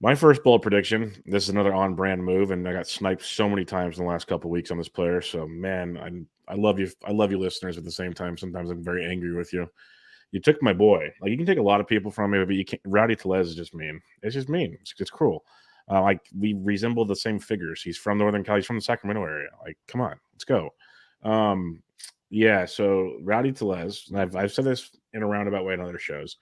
My first bold prediction, this is another on-brand move, and I got sniped so many times in the last couple of weeks on this player. So, man, I love you. I love you, listeners, at the same time. Sometimes I'm very angry with you. You took my boy. You can take a lot of people from me, but you can't. Rowdy Tellez is just mean. It's just mean. It's cruel. We resemble the same figures. He's from Northern Cali. He's from the Sacramento area. Come on, let's go. Yeah. So Rowdy Tellez, and I've said this in a roundabout way on other shows.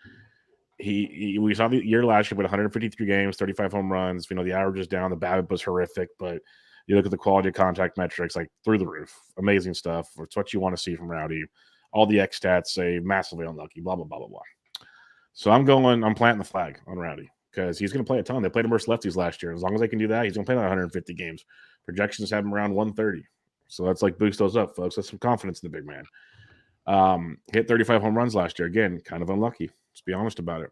We saw the year last year with 153 games, 35 home runs. The average is down. The BABIP was horrific, but you look at the quality of contact metrics, through the roof. Amazing stuff. It's what you want to see from Rowdy. All the X stats say massively unlucky. Blah blah blah blah blah. So I'm planting the flag on Rowdy, because he's going to play a ton. They played him versus lefties last year. As long as they can do that, he's going to play 150 games. Projections have him around 130. So that's boost those up, folks. That's some confidence in the big man. Hit 35 home runs last year. Again, kind of unlucky. Let's be honest about it.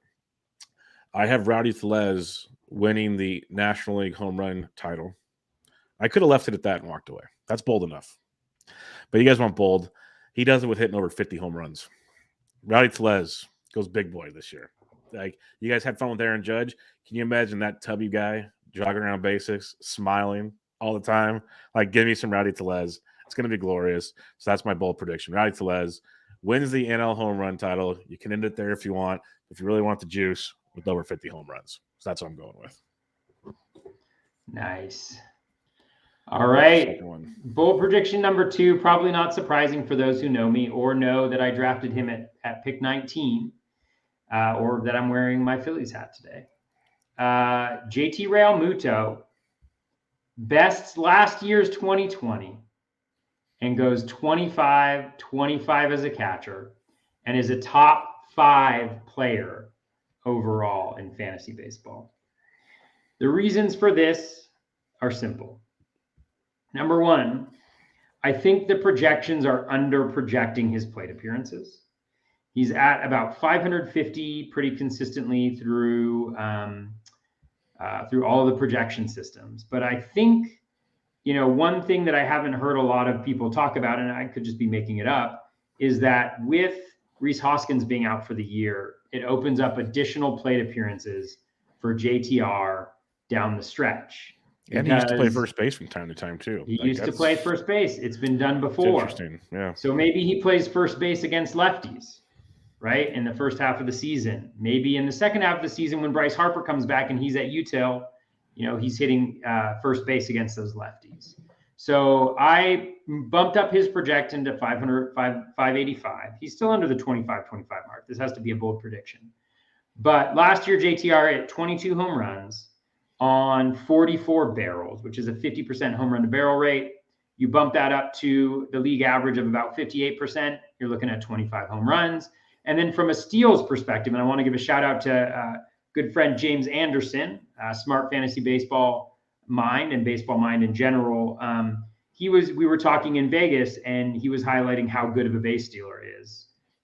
I have Rowdy Tellez winning the National League home run title. I could have left it at that and walked away. That's bold enough. But you guys want bold. He does it with hitting over 50 home runs. Rowdy Tellez goes big boy this year. You guys had fun with Aaron Judge. Can you imagine that tubby guy jogging around basics, smiling, all the time. Like, give me some Rowdy Tellez. It's going to be glorious. So that's my bold prediction. Rowdy Tellez wins the NL home run title. You can end it there if you want. If you really want the juice, with over 50 home runs. So that's what I'm going with. Nice. All right. Bold prediction number 2, probably not surprising for those who know me or know that I drafted him at pick 19 or that I'm wearing my Phillies hat today. JT Realmuto bests last year's 2020 and goes 25-25 as a catcher and is a top 5 player overall in fantasy baseball. The reasons for this are simple. Number 1, I think the projections are under projecting his plate appearances. He's at about 550 pretty consistently through all of the projection systems. But I think, one thing that I haven't heard a lot of people talk about, and I could just be making it up, is that with Rhys Hoskins being out for the year, it opens up additional plate appearances for JTR down the stretch. And he used to play first base from time to time, too. He used to play first base. It's been done before. Interesting, yeah. So maybe he plays first base against lefties, right, in the first half of the season. Maybe in the second half of the season when Bryce Harper comes back and he's at UTEL, he's hitting first base against those lefties. So I bumped up his projection to 585. He's still under the 25-25 mark. This has to be a bold prediction. But last year, JTR hit 22 home runs on 44 barrels, which is a 50% home run to barrel rate. You bump that up to the league average of about 58%. You're looking at 25 home runs. And then from a steals perspective, and I want to give a shout out to good friend James Anderson, Smart Fantasy Baseball Mind and Baseball Mind in general. We were talking in Vegas, and he was highlighting how good of a base stealer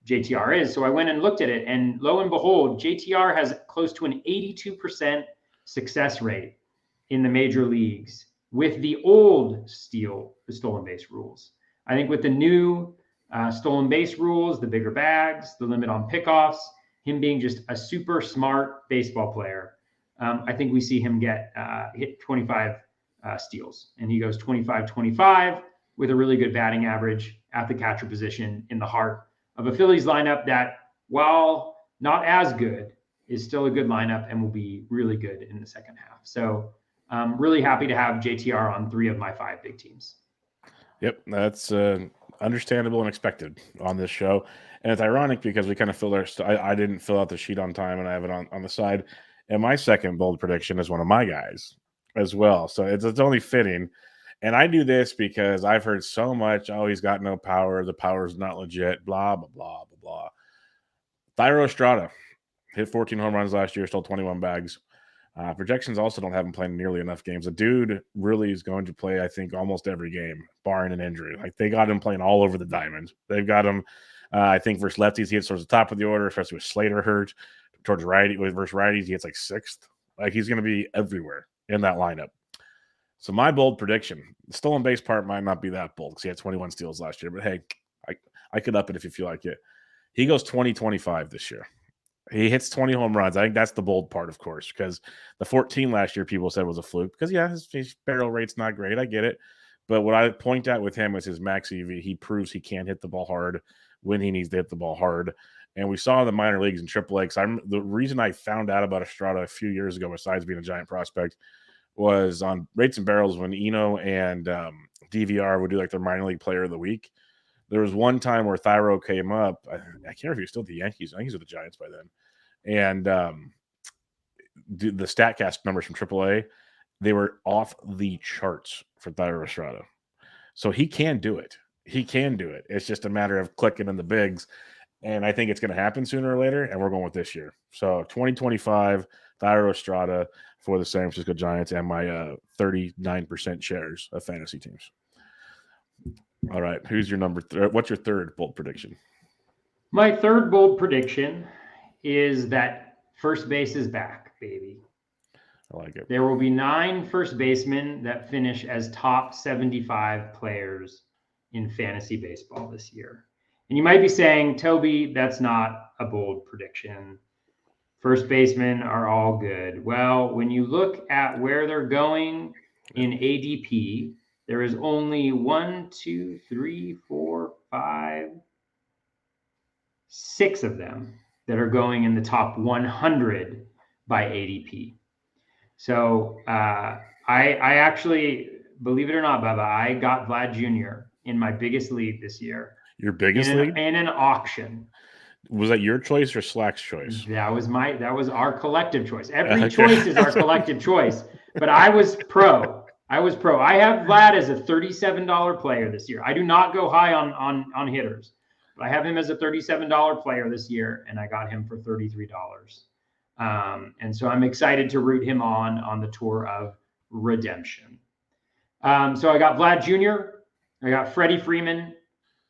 JTR is. So I went and looked at it, and lo and behold, JTR has close to an 82% success rate in the major leagues with the old stolen base rules. I think with the new stolen base rules, the bigger bags, the limit on pickoffs, him being just a super smart baseball player, I think we see him hit 25 steals, and he goes 25-25 with a really good batting average at the catcher position in the heart of a Phillies lineup that, while not as good, is still a good lineup and will be really good in the second half. So I'm really happy to have JTR on 3 of my 5 big teams. Yep, that's understandable and expected on this show. And it's ironic because we kind of filled I didn't fill out the sheet on time, and I have it on the side. And my second bold prediction is one of my guys as well. So it's only fitting. And I do this because I've heard so much, he's got no power. The power's not legit, blah, blah, blah, blah, blah. Thairo Estrada hit 14 home runs last year, stole 21 bags. Projections also don't have him playing nearly enough games. The dude really is going to play, I think, almost every game, barring an injury. Like, they got him playing all over the diamond. They've got him, I think, versus lefties, he hits towards the top of the order, especially with Slater hurt. Versus righties, he hits like 6th. Like, he's going to be everywhere in that lineup. So my bold prediction, the stolen base part might not be that bold because he had 21 steals last year. But, hey, I could up it if you feel like it. He goes 20-25 this year. He hits 20 home runs. I think that's the bold part, of course, because the 14 last year people said was a fluke. Because, yeah, his barrel rate's not great. I get it. But what I point out with him is his max EV. He proves he can hit the ball hard when he needs to hit the ball hard. And we saw in the minor leagues and AAA. The reason I found out about Estrada a few years ago, besides being a giant prospect, was on Rates and Barrels when Eno and DVR would do like their minor league player of the week. There was one time where Thairo came up. I can't remember if he was still at the Yankees. I think he was with the Giants by then. And the StatCast numbers from AAA, they were off the charts for Thairo Estrada. So he can do it. He can do it. It's just a matter of clicking in the bigs. And I think it's going to happen sooner or later. And we're going with this year. So 2025, Thairo Estrada for the San Francisco Giants and my 39% shares of fantasy teams. All right. Who's your number? What's your third bold prediction? My third bold prediction is that first base is back, baby. I like it. There will be 9 first basemen that finish as top 75 players in fantasy baseball this year. And you might be saying, Toby, that's not a bold prediction. First basemen are all good. Well, when you look at where they're going in ADP, there is only 1, 2, 3, 4, 5, 6 of them that are going in the top 100 by ADP. So I actually, believe it or not, Bubba, I got Vlad Jr. in my biggest league this year. Your biggest league? In an auction. Was that your choice or Slack's choice? That was our collective choice. Every choice is our collective choice. But I was pro. I have Vlad as a $37 player this year. I do not go high on hitters, but I have him as a $37 player this year, and I got him for $33. And so I'm excited to root him on the tour of redemption. So I got Vlad Jr., I got Freddie Freeman,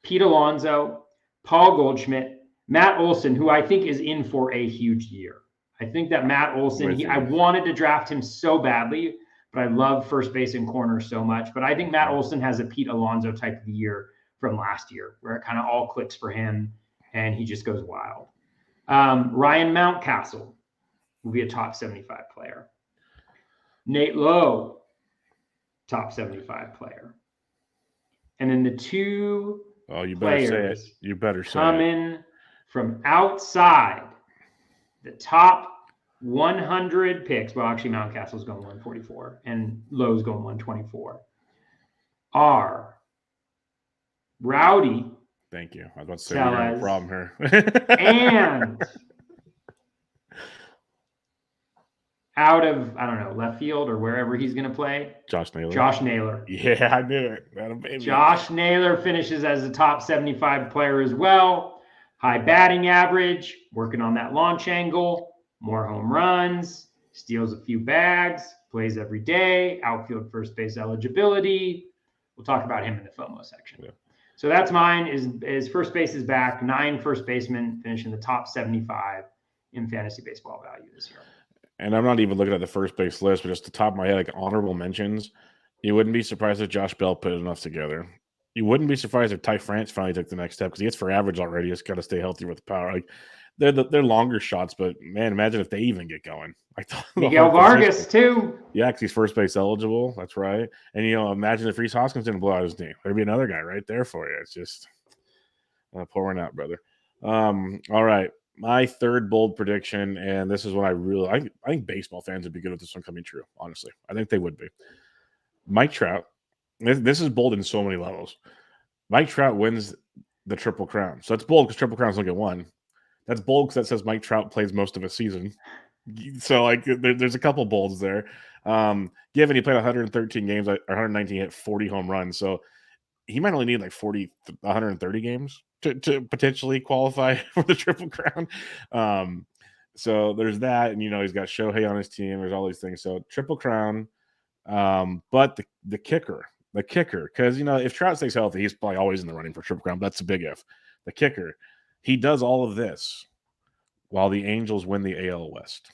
Pete Alonso, Paul Goldschmidt, Matt Olson, who I think is in for a huge year. I think that Matt Olson, I wanted to draft him so badly, but I love first base and corner so much. But I think Matt Olson has a Pete Alonso type of year from last year, where it kind of all clicks for him and he just goes wild. Ryan Mountcastle will be a top 75 player. Nate Lowe, top 75 player. And then the two you better say it. You better say coming from outside the top 100 picks. Well, actually, Mountcastle's going 144 and Lowe's going 124. Are Rowdy. Thank you. I was about to say we have a problem here. And out of, I don't know, left field or wherever he's going to play, Josh Naylor. Yeah, I knew it. Josh Naylor finishes as a top 75 player as well. High batting average, working on that launch angle, more home runs, steals a few bags, plays every day, outfield first base eligibility. We'll talk about him in the FOMO section. Yeah. So that's mine. Is first base is back. 9 first basemen finishing the top 75 in fantasy baseball value this year. And I'm not even looking at the first base list, but just the top of my head, like honorable mentions. You wouldn't be surprised if Josh Bell put enough together. You wouldn't be surprised if Ty France finally took the next step because he gets for average already. He's got to stay healthy with the power. Like they're longer shots, but man, imagine if they even get going. Miguel Vargas too. Yeah, because he's first base eligible. That's right. And imagine if Rhys Hoskins didn't blow out his knee. There'd be another guy right there for you. It's just pouring out, brother. All right. My third bold prediction, and this is what I think baseball fans would be good with this one coming true, honestly. I think they would be. Mike Trout, this is bold in so many levels. Mike Trout wins the Triple Crown. So it's bold because Triple Crowns don't get one. That's bold because that says Mike Trout plays most of a season. So, there's a couple bolds there. Given he played 113 games, or 119, hit 40 home runs. So he might only need 130 games to potentially qualify for the Triple Crown. So there's that, and he's got Shohei on his team. There's all these things. So Triple Crown, but the kicker, because if Trout stays healthy, he's probably always in the running for Triple Crown. That's a big if. The kicker, he does all of this while the Angels win the AL West.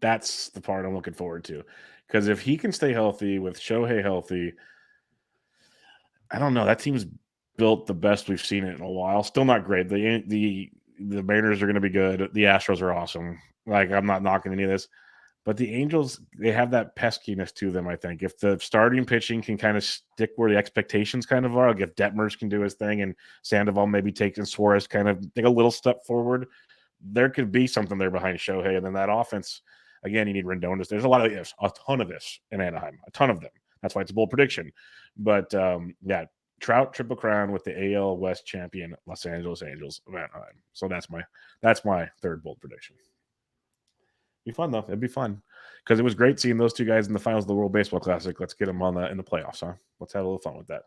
That's the part I'm looking forward to, because if he can stay healthy with Shohei healthy, I don't know. That team's built the best we've seen it in a while. Still not great. The Mariners are going to be good. The Astros are awesome. I'm not knocking any of this. But the Angels, they have that peskiness to them, I think. If the starting pitching can kind of stick where the expectations kind of are, if Detmers can do his thing and Sandoval maybe takes and Suarez kind of take a little step forward, there could be something there behind Shohei. And then that offense, again, you need Rendon. There's a lot of ifs, a ton of ifs in Anaheim, a ton of them. That's why it's a bold prediction. But, Trout Triple Crown with the AL West champion Los Angeles Angels of Anaheim. So that's my third bold prediction. Be fun though. It'd be fun because it was great seeing those two guys in the finals of the World Baseball Classic. Let's get them in the playoffs, huh? Let's have a little fun with that.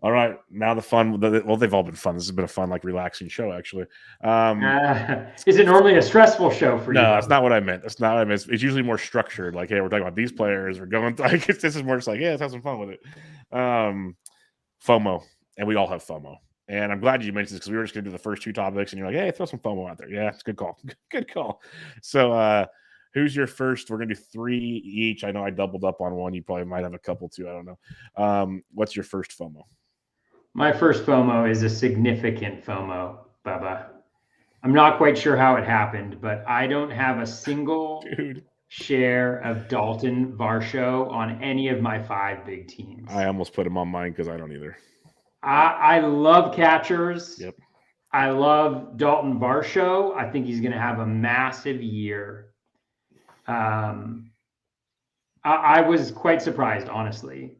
All right, now the fun. Well, they've all been fun. This has been a fun, relaxing show, actually. Is it normally a stressful show for you? No, that's not what I meant. That's not what I meant. It's usually more structured. Hey, we're talking about these players. We're going. This is more just let's have some fun with it. FOMO, and we all have FOMO. And I'm glad you mentioned this because we were just going to do the first 2 topics, and you're like, hey, throw some FOMO out there. Yeah, it's a good call. Good call. So who's your first? We're going to do 3 each. I know I doubled up on one. You probably might have a couple too. I don't know. What's your first FOMO? My first FOMO is a significant FOMO, Bubba. I'm not quite sure how it happened, but I don't have a single share of Dalton Varsho on any of my 5 big teams. I almost put him on mine because I don't either. I love catchers. Yep. I love Dalton Varsho. I think he's going to have a massive year. I was quite surprised, honestly.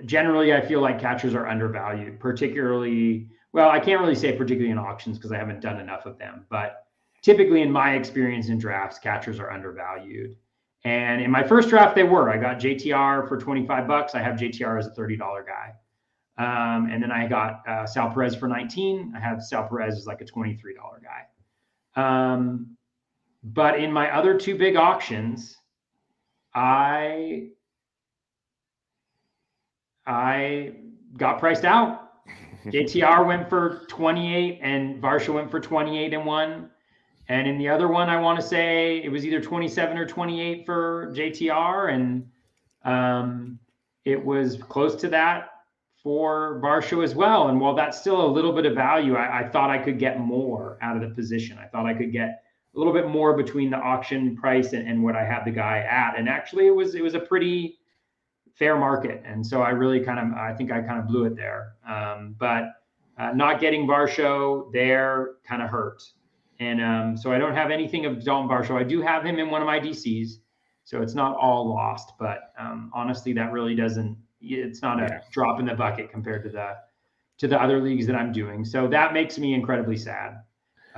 Generally, I feel like catchers are undervalued, particularly, well, I can't really say particularly in auctions because I haven't done enough of them, but typically in my experience in drafts, catchers are undervalued. And in my first draft, they were. I got JTR for $25. I have JTR as a $30 guy. And then I got Sal Perez for 19. I have Sal Perez as like a $23 guy. But in my other 2 big auctions, I got priced out. JTR went for 28 and Varsho went for 28 in one. And in the other one, I want to say it was either 27 or 28 for JTR. And it was close to that for Varsho as well. And while that's still a little bit of value, I thought I could get more out of the position. I thought I could get a little bit more between the auction price and what I had the guy at. And actually it was a pretty fair market. And so I think I kind of blew it there. But not getting Varsho there kind of hurt. And so I don't have anything of Dalton Varsho. I do have him in one of my DCs. So it's not all lost, but honestly, that really it's not a drop in the bucket compared to the other leagues that I'm doing. So that makes me incredibly sad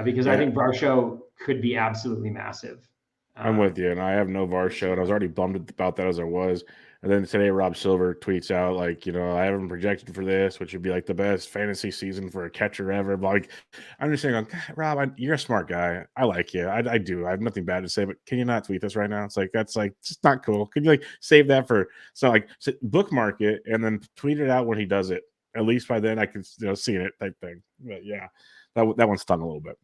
because I think Varsho could be absolutely massive. I'm with you, and I have no Varsho, and I was already bummed about that as I was. And then today, Rob Silver tweets out, like, I haven't projected for this, which would be like the best fantasy season for a catcher ever. But like, I'm just saying, Rob, you're a smart guy. I like you. I do. I have nothing bad to say, but can you not tweet this right now? It's like, that's like, it's not cool. Could you like save that for, bookmark it and then tweet it out when he does it? At least by then I can, see it type thing. But yeah, that one stung a little bit.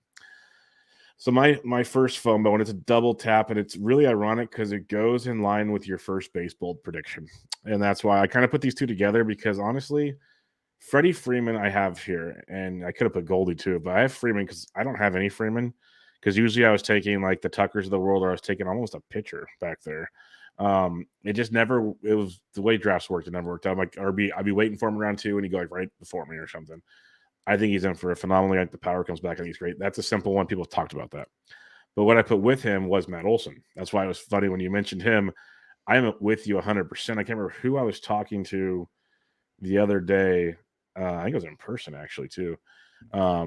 So my first FOMO, and it's a double tap, and it's really ironic because it goes in line with your first base bold prediction. And that's why I kind of put these two together because, honestly, Freddie Freeman I have here, and I could have put Goldie too, but I have Freeman because I don't have any Freeman because usually I was taking like the Tuckers of the world, or I was taking almost a pitcher back there. It just never – it was the way drafts worked. It never worked out. I'm like, I'd be waiting for him around 2, and he'd go like right before me or something. I think he's in for a phenomenally. Like the power comes back. I think he's great. That's a simple one. People have talked about that. But what I put with him was Matt Olson. That's why it was funny when you mentioned him. I'm with you 100%. I can't remember who I was talking to the other day. I think it was in person actually too. I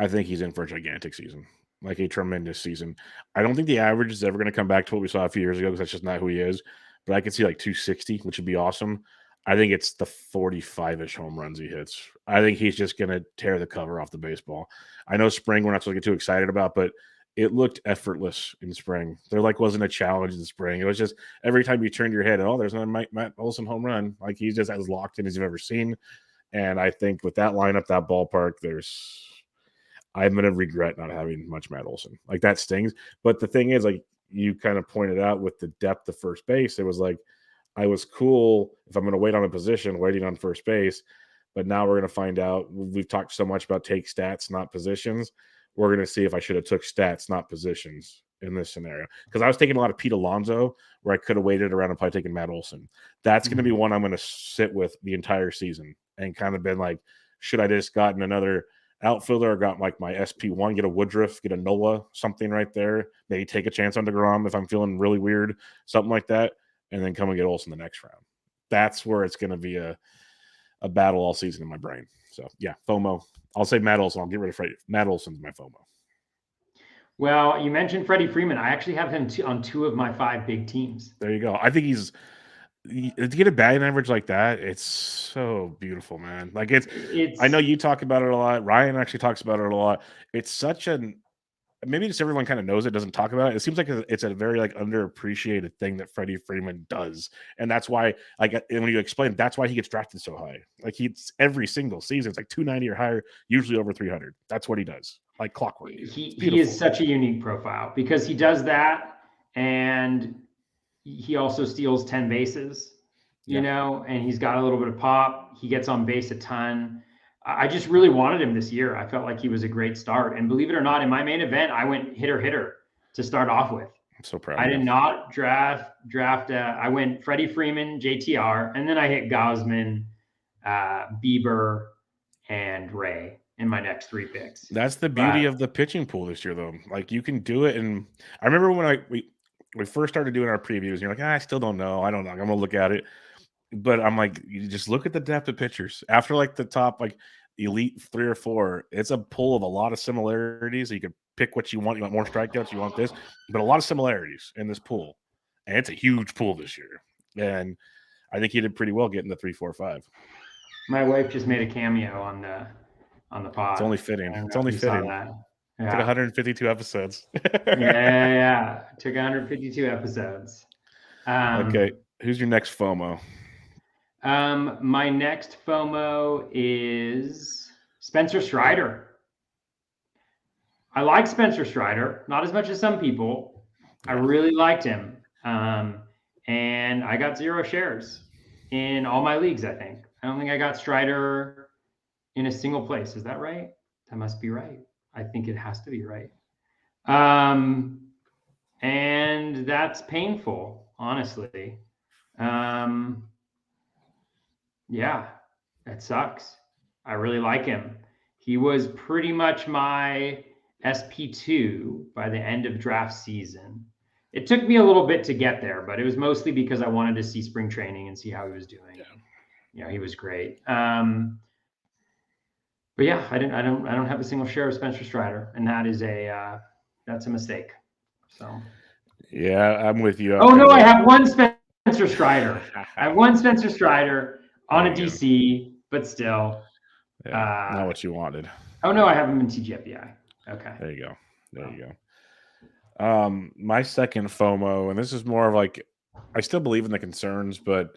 think he's in for a gigantic season, like a tremendous season. I don't think the average is ever going to come back to what we saw a few years ago because that's just not who he is. But I could see like 260, which would be awesome. I think it's the 45-ish home runs he hits. I think he's just going to tear the cover off the baseball. I know spring we're not supposed to get too excited about, but it looked effortless in spring. There wasn't a challenge in spring. It was just every time you turned your head, there's another Matt Olson home run. Like he's just as locked in as you've ever seen. And I think with that lineup, that ballpark, I'm going to regret not having much Matt Olson. Like that stings. But the thing is, like you kind of pointed out with the depth of first base, it was like, I was cool if I'm going to wait on a position, waiting on first base. But now we're going to find out. We've talked so much about take stats, not positions. We're going to see if I should have took stats, not positions in this scenario. Because I was taking a lot of Pete Alonso where I could have waited around and probably taken Matt Olson. That's going to be one I'm going to sit with the entire season and kind of been like, should I just gotten another outfielder or got like my SP1, get a Woodruff, get a Nola, something right there. Maybe take a chance on DeGrom if I'm feeling really weird, something like that. And then come and get Olson the next round. That's where it's going to be a battle all season in my brain. So, yeah, FOMO. I'll say Matt Olson. I'll get rid of Freddie. Matt Olson's my FOMO. Well, you mentioned Freddie Freeman. I actually have him on 2 of my 5 big teams. There you go. I think to get a batting average like that, it's so beautiful, man. Like it's I know you talk about it a lot. Ryan actually talks about it a lot. It's such maybe just everyone kind of knows it, doesn't talk about it. It seems like it's a very like underappreciated thing that Freddie Freeman does. And that's why, like, when you explain, that's why he gets drafted so high. Like he's every single season, it's like 290 or higher, usually over 300. That's what he does. Like clockwork. He is such a unique profile because he does that. And he also steals 10 bases, you know, and he's got a little bit of pop. He gets on base a ton. I just really wanted him this year. I felt like he was a great start. And believe it or not, in my main event, I went hitter. to start off with. I'm so proud I of did you. not draft. I went Freddie Freeman, JTR, and then I hit Gausman, Bieber, and Ray in my next 3 picks. That's the beauty of the pitching pool this year, though. Like, you can do it, and I remember when we first started doing our previews, and you're like, I still don't know. I don't know. I'm gonna look at it. But I'm like, you just look at the depth of pitchers. After like the top like elite 3 or 4, it's a pool of a lot of similarities. You can pick what you want. You want more strikeouts, you want this, but a lot of similarities in this pool. And it's a huge pool this year. And I think he did pretty well getting the 3, 4, 5. My wife just made a cameo on the pod. It's only fitting. I don't It's know if only you saw fitting. that. It took Yeah. 152 episodes. Yeah. It took 152 episodes. Okay. Who's your next FOMO? My next FOMO is Spencer Strider. I like Spencer Strider, not as much as some people. I really liked him. And I got 0 shares in all my leagues, I think. I don't think I got Strider in a single place. Is that right? That must be right. I think it has to be right. And that's painful, honestly. Yeah, that sucks. I really like him. He was pretty much my SP2 by the end of draft season. It took me a little bit to get there, but it was mostly because I wanted to see spring training and see how he was doing. Yeah. He was great. But yeah, I don't have a single share of Spencer Strider, and that's a mistake. So yeah, I'm with you. I have one Spencer Strider. I have one Spencer Strider on a DC, but still. Not what you wanted. Oh no, I have him in TGFBI. Okay. There you go. My second FOMO, and this is more of like, I still believe in the concerns, but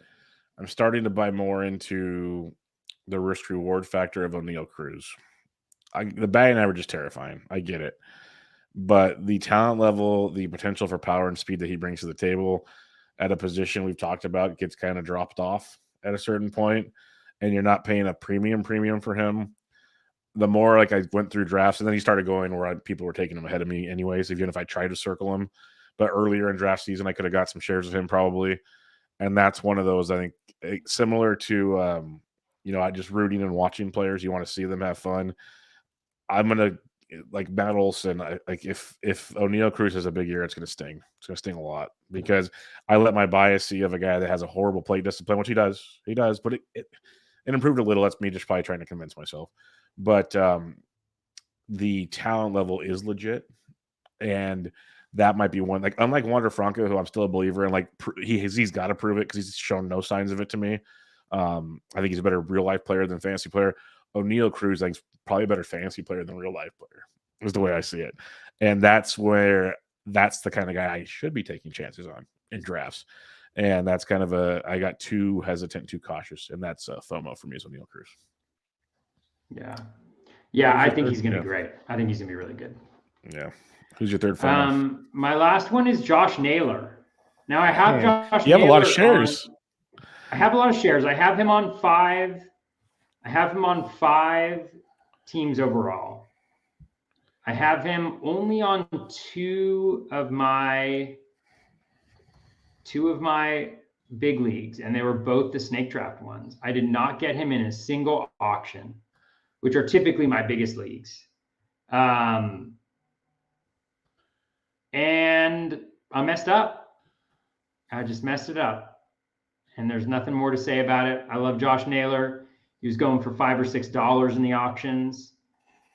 I'm starting to buy more into the risk reward factor of ONeill Cruz. The batting average is terrifying. I get it. But the talent level, the potential for power and speed that he brings to the table at a position we've talked about gets kind of dropped off at a certain point, and you're not paying a premium for him. The more like I went through drafts, and then he started going where people were taking him ahead of me anyways, even if I tried to circle him. But earlier in draft season, I could have got some shares of him probably. And that's one of those, I think, similar to, I just rooting and watching players. You want to see them have fun. I'm going to, like Matt Olson, if ONeill Cruz has a big year, it's going to sting. It's going to sting a lot because I let my bias see of a guy that has a horrible plate discipline, which he does, but it improved a little. That's me just probably trying to convince myself. But the talent level is legit, and that might be one. Like, unlike Wander Franco, who I'm still a believer in, like he's got to prove it because he's shown no signs of it to me. I think he's a better real life player than fantasy player. ONeill Cruz, I think, is probably a better fantasy player than real life player. Is the way I see it, and that's the kind of guy I should be taking chances on in drafts. And that's kind of I got too hesitant, too cautious, and that's FOMO for me is ONeill Cruz. Yeah, I think he's going to be great. I think he's going to be really good. Yeah. Who's your third FOMO? My last one is Josh Naylor. Now I have Josh You have Naylor a lot of shares. I have a lot of shares. I have him on 5. I have him on 5 teams overall. I have him only on 2 of my big leagues, and they were both the snake draft ones. I did not get him in a single auction, which are typically my biggest leagues. And I messed up. I just messed it up. And there's nothing more to say about it. I love Josh Naylor. He was going for $5 or $6 in the auctions.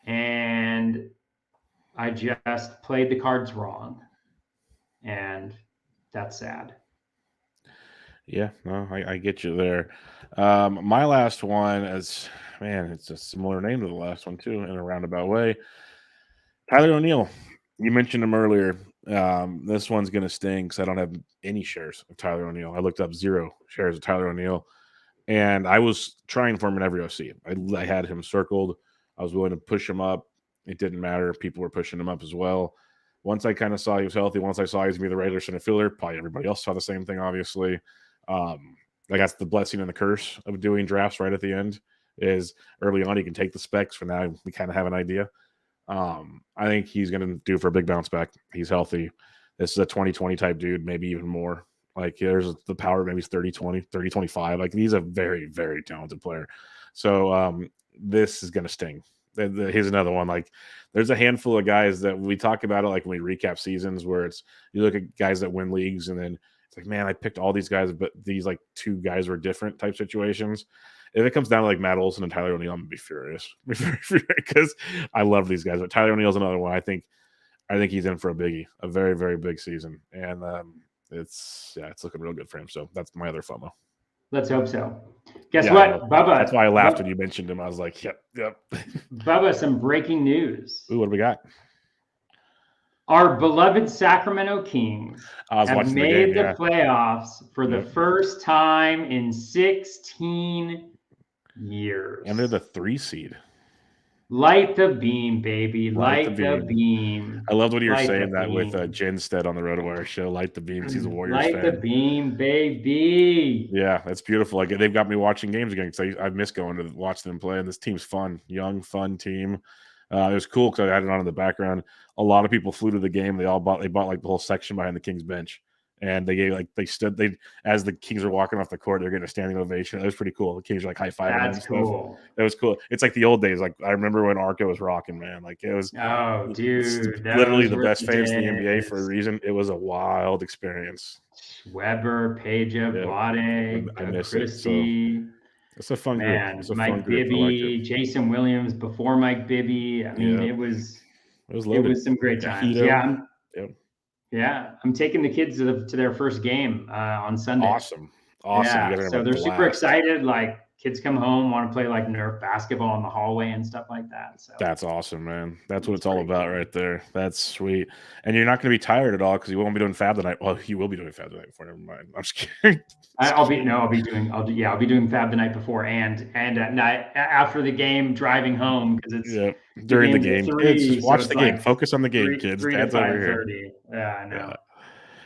And I just played the cards wrong. And that's sad. Yeah, no, I get you there. My last one is, it's a similar name to the last one too, in a roundabout way. Tyler O'Neill. You mentioned him earlier. This one's going to sting because I don't have any shares of Tyler O'Neill. I looked up 0 shares of Tyler O'Neill, and I was trying for him in every OC. I had him circled. I was willing to push him up. It didn't matter. People were pushing him up as well. Once I kind of saw he was healthy, once I saw he was going to be the regular center fielder, probably everybody else saw the same thing, obviously. That's the blessing and the curse of doing drafts right at the end is early on you can take the specs. For now, we kind of have an idea. I think he's going to do for a big bounce back. He's healthy. This is a 2020 type dude, maybe even more. Like there's the power, maybe it's 30-20, 30-25. Like he's a very, very talented player. So this is going to sting. Here's another one. Like there's a handful of guys that we talk about it like when we recap seasons where it's you look at guys that win leagues and then it's like, man, I picked all these guys, but these like two guys were different type situations. If it comes down to like Matt Olson and Tyler O'Neill, I'm gonna be furious because I love these guys. But Tyler O'Neill's another one. I think he's in for a biggie, a very, very big season, and it's looking real good for him. So that's my other FOMO. Let's hope so. Guess what, Bubba? That's why I laughed when you mentioned him. I was like, yep. Bubba, some breaking news. Ooh, what do we got? Our beloved Sacramento Kings have made the playoffs for the first time in 16 years. And they're the 3 seed. Light the beam, baby. Light the beam. I loved when you were saying that with Jen Stead on the RotoWire show. Light the beam. He's a Warriors fan. Light the beam, baby. Yeah, that's beautiful. Like they've got me watching games again because I miss going to watch them play. And this team's fun, young, fun team. It was cool because I had it on in the background. A lot of people flew to the game. They bought like the whole section behind the Kings bench. And as the Kings were walking off the court, they're getting a standing ovation. It was pretty cool. The Kings were like high-fiving them and stuff. Cool. It was cool. It's like the old days. Like I remember when Arco was rocking, man. Like it was literally the best fans in the NBA for a reason. It was a wild experience. Weber, Peja, Vlade, Christie. It's a fun group. It's a Mike Bibby, Jason Williams before Mike Bibby. I mean, it was some great times. Yeah, I'm taking the kids to their first game on Sunday. Awesome. Yeah, so they're super excited. Like kids come home, want to play like Nerf basketball in the hallway and stuff like that. So that's awesome, man. That's what it's all about right there. That's sweet. And you're not going to be tired at all because you won't be doing Fab the night. Well, you will be doing Fab the night before. Never mind. I'm just kidding. I'll be doing Fab the night before and at night after the game, driving home because it's during the game. Watch the game. Focus on the game, kids. That's over here. Yeah, I know.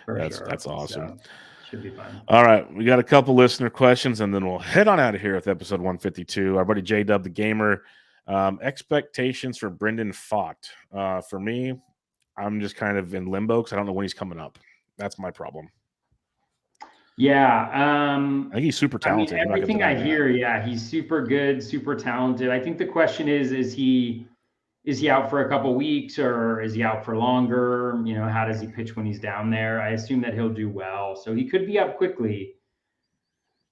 That's awesome. So, should be fun. All right, we got a couple listener questions, and then we'll head on out of here with episode 152. Our buddy J-Dub the Gamer. Expectations for Brendan Fott. For me, I'm just kind of in limbo because I don't know when he's coming up. That's my problem. Yeah. I think he's super talented. Everything I hear, he's super good, super talented. I think the question is he out for a couple weeks or is he out for longer? You know, how does he pitch when he's down there? I assume that he'll do well. So he could be up quickly.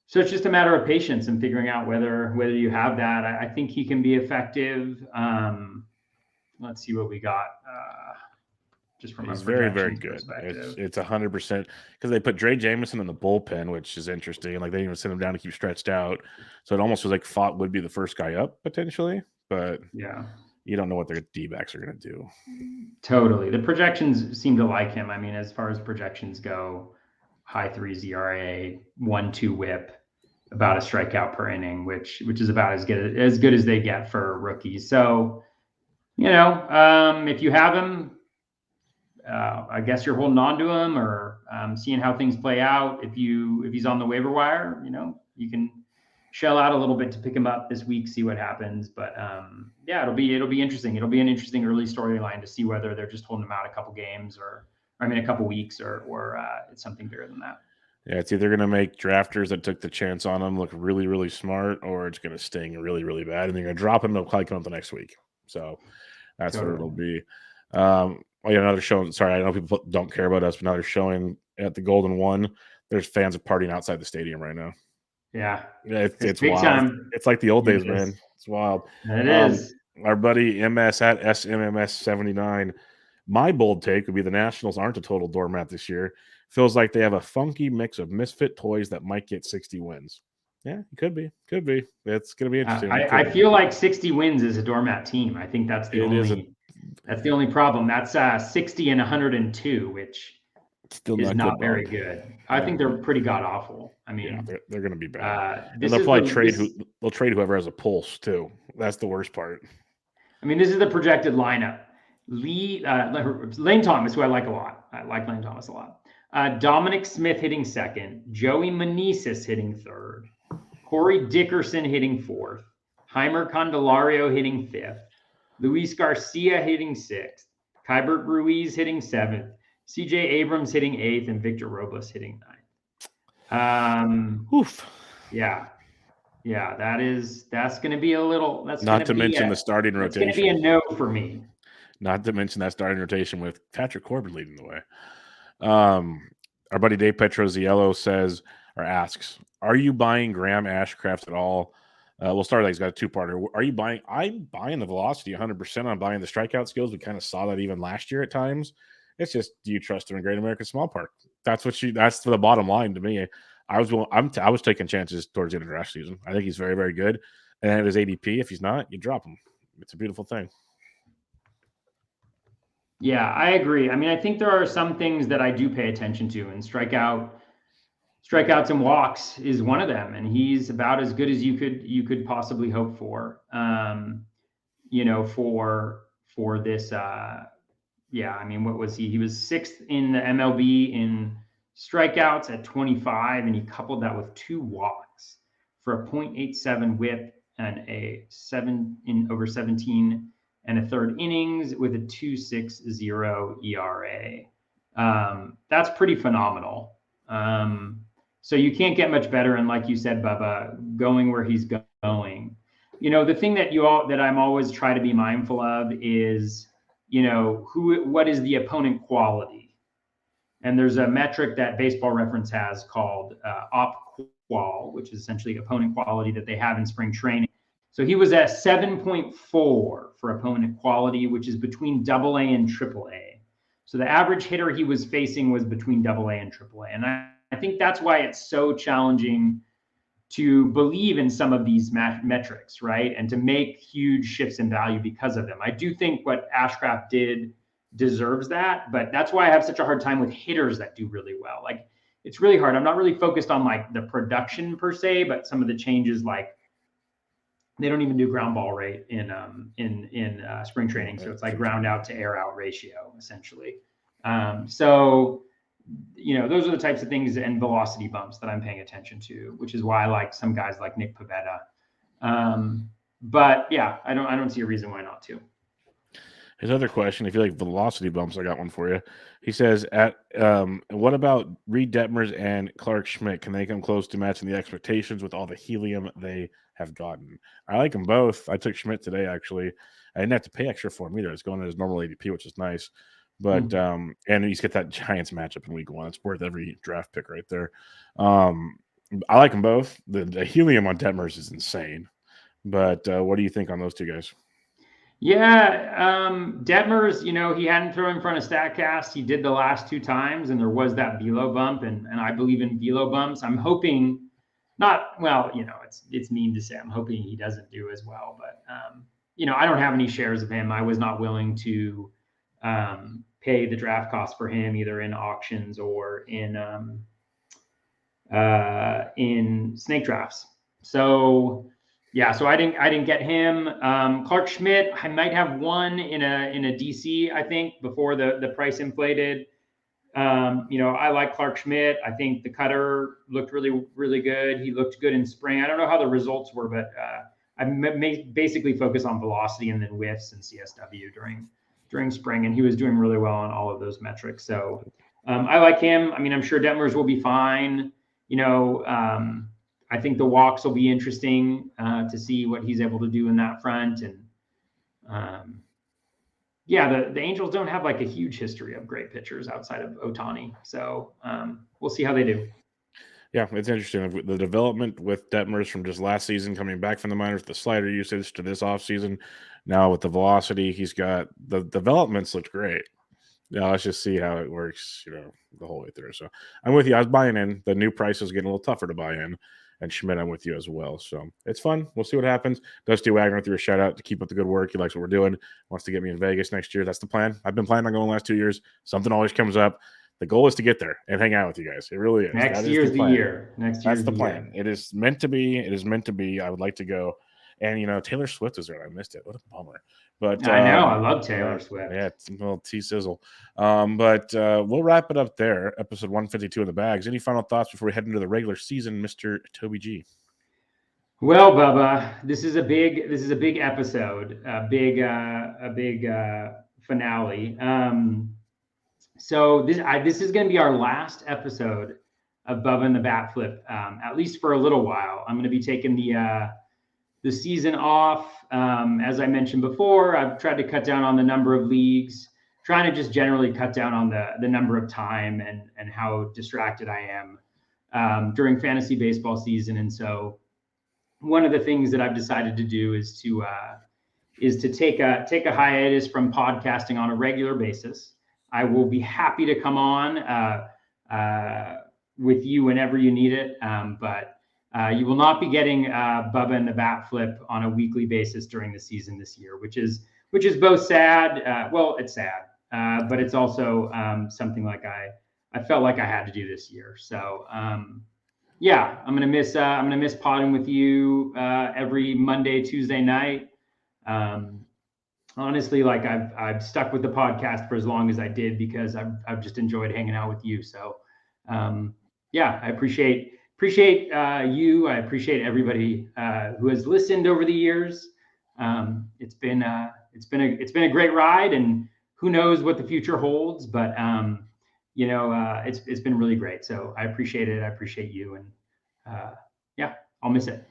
So it's just a matter of patience and figuring out whether you have that. I think he can be effective. Let's see what we got. Just from he's very, very good. It's 100% because they put Dre Jamison in the bullpen, which is interesting. Like they didn't even send him down to keep stretched out. So it almost was like Fott would be the first guy up potentially, but you don't know what their D-backs are going to do. Totally. The projections seem to like him. I mean, as far as projections go, high 3s ERA, 1-2 whip, about a strikeout per inning, which is about as good as they get for rookies. So, you know, if you have him, I guess you're holding on to him or seeing how things play out. If he's on the waiver wire, you know, you can shell out a little bit to pick him up this week, see what happens. But it'll be interesting. It'll be an interesting early storyline to see whether they're just holding him out a couple games or a couple weeks or it's something bigger than that. Yeah, it's either going to make drafters that took the chance on him look really, really smart, or it's going to sting really, really bad, and they're going to drop him. They'll probably come up the next week. So that's what it'll be. Another show. Sorry, I know people don't care about us, but now they're showing at the Golden One. There's fans partying outside the stadium right now. Yeah, it's wild. Time. It's like the old days, man. It's wild. It is. Our buddy MS at SMMS79. My bold take would be the Nationals aren't a total doormat this year. Feels like they have a funky mix of misfit toys that might get 60 wins. Yeah, it could be. It's going to be interesting. I feel like 60 wins is a doormat team. I think that's the only problem. That's 60 and 102, which still is not very good. I think they're pretty god awful. I mean, they're going to be bad. And they'll probably trade whoever has a pulse too. That's the worst part. I mean, this is the projected lineup. Lane Thomas, who I like a lot. I like Lane Thomas a lot. Dominic Smith hitting second. Joey Meneses hitting third. Corey Dickerson hitting fourth. Heimer Candelario hitting fifth. Luis Garcia hitting 6th. Kybert Ruiz hitting 7th. CJ Abrams hitting 8th, and Victor Robles hitting 9th. Oof. Yeah. Yeah, that's going to be a little. That's not to mention the starting rotation. It's going to be a no for me. Not to mention that starting rotation with Patrick Corbin leading the way. Our buddy Dave Petroziello says or asks, "Are you buying Graham Ashcraft at all?" We'll start. He's got a two-parter. Are you buying? I'm buying the velocity 100%. I'm buying the strikeout skills. We kind of saw that even last year at times. It's just, do you trust him in Great American Small Park? That's the bottom line to me. I was taking chances towards the end of the draft season. I think he's very, very good. And at his ADP, if he's not, you drop him. It's a beautiful thing. Yeah, I agree. I mean, I think there are some things that I do pay attention to, and strikeouts and walks is one of them. And he's about as good as you could possibly hope for. For this. Yeah, I mean, what was he? He was 6th in the MLB in strikeouts at 25, and he coupled that with 2 walks for a .87 WHIP and a 7 in over 17 and a third innings with a 2.60 ERA. That's pretty phenomenal. So you can't get much better. And like you said, Bubba, going where he's going. The thing that I'm always try to be mindful of is, what is the opponent quality? And there's a metric that Baseball Reference has called op-qual, which is essentially opponent quality that they have in spring training. So he was at 7.4 for opponent quality, which is between AA and AAA. So the average hitter he was facing was between AA and AAA. And I think that's why it's so challenging to believe in some of these metrics, right? And to make huge shifts in value because of them. I do think what Ashcraft did deserves that, but that's why I have such a hard time with hitters that do really well. Like, it's really hard. I'm not really focused on like the production per se, but some of the changes, like they don't even do ground ball rate in spring training. So it's like ground out to air out ratio essentially. Those are the types of things and velocity bumps that I'm paying attention to, which is why I like some guys like Nick Pavetta. But yeah, I don't see a reason why not to. His other question, if you like velocity bumps, I got one for you. He says, what about Reed Detmers and Clark Schmidt? Can they come close to matching the expectations with all the helium they have gotten? I like them both. I took Schmidt today, actually. I didn't have to pay extra for him either. It's going at his normal ADP, which is nice. But and he's got that Giants matchup in week 1. It's worth every draft pick right there. I like them both. The helium on Detmers is insane. But what do you think on those two guys? Yeah, Detmers, he hadn't thrown in front of StatCast. He did the last 2 times, and there was that velo bump, and I believe in velo bumps. I'm hoping it's mean to say I'm hoping he doesn't do as well, but I don't have any shares of him. I was not willing to pay the draft cost for him either in auctions or in snake drafts. So yeah, so I didn't get him. Clark Schmidt, I might have one in a DC, I think, before the price inflated. I like Clark Schmidt. I think the cutter looked really, really good. He looked good in spring. I don't know how the results were, but I basically focus on velocity and then whiffs and CSW during spring, and he was doing really well on all of those metrics. So I like him. I mean, I'm sure Detmers will be fine. I think the walks will be interesting to see what he's able to do in that front. And the Angels don't have like a huge history of great pitchers outside of Ohtani. So we'll see how they do. Yeah, it's interesting. The development with Detmers from just last season, coming back from the minors, the slider usage to this offseason, now with the velocity, he's got the developments looked great. Now let's just see how it works, the whole way through. So I'm with you. I was buying in. The new price is getting a little tougher to buy in. And Schmidt, I'm with you as well. So it's fun. We'll see what happens. Dusty Wagner threw a shout out to keep up the good work. He likes what we're doing. Wants to get me in Vegas next year. That's the plan. I've been planning on going the last 2 years. Something always comes up. The goal is to get there and hang out with you guys. It really is. Next year's the year. That's the plan. It is meant to be. It is meant to be. I would like to go. And, Taylor Swift is there. I missed it. What a bummer. But I know. I love Taylor Swift. Yeah, it's a little T-sizzle. But we'll wrap it up there. Episode 152 in the bags. Any final thoughts before we head into the regular season, Mr. Toby G? Well, Bubba, this is a big episode, a big finale. So this is going to be our last episode of Bubba and the BatFlip, at least for a little while. I'm going to be taking the season off. As I mentioned before, I've tried to cut down on the number of leagues, trying to just generally cut down on the number of time and how distracted I am during fantasy baseball season. And so one of the things that I've decided to do is to take a hiatus from podcasting on a regular basis. I will be happy to come on with you whenever you need it, but you will not be getting Bubba and the BatFlip on a weekly basis during the season this year, which is both sad. Well, it's sad, but it's also something like I felt like I had to do this year. So yeah, I'm gonna miss podding with you every Monday, Tuesday night. Honestly, like I've stuck with the podcast for as long as I did because I've just enjoyed hanging out with you. So yeah, I appreciate you. I appreciate everybody who has listened over the years. It's been a great ride, and who knows what the future holds, but it's been really great. So I appreciate it. I appreciate you, and yeah, I'll miss it.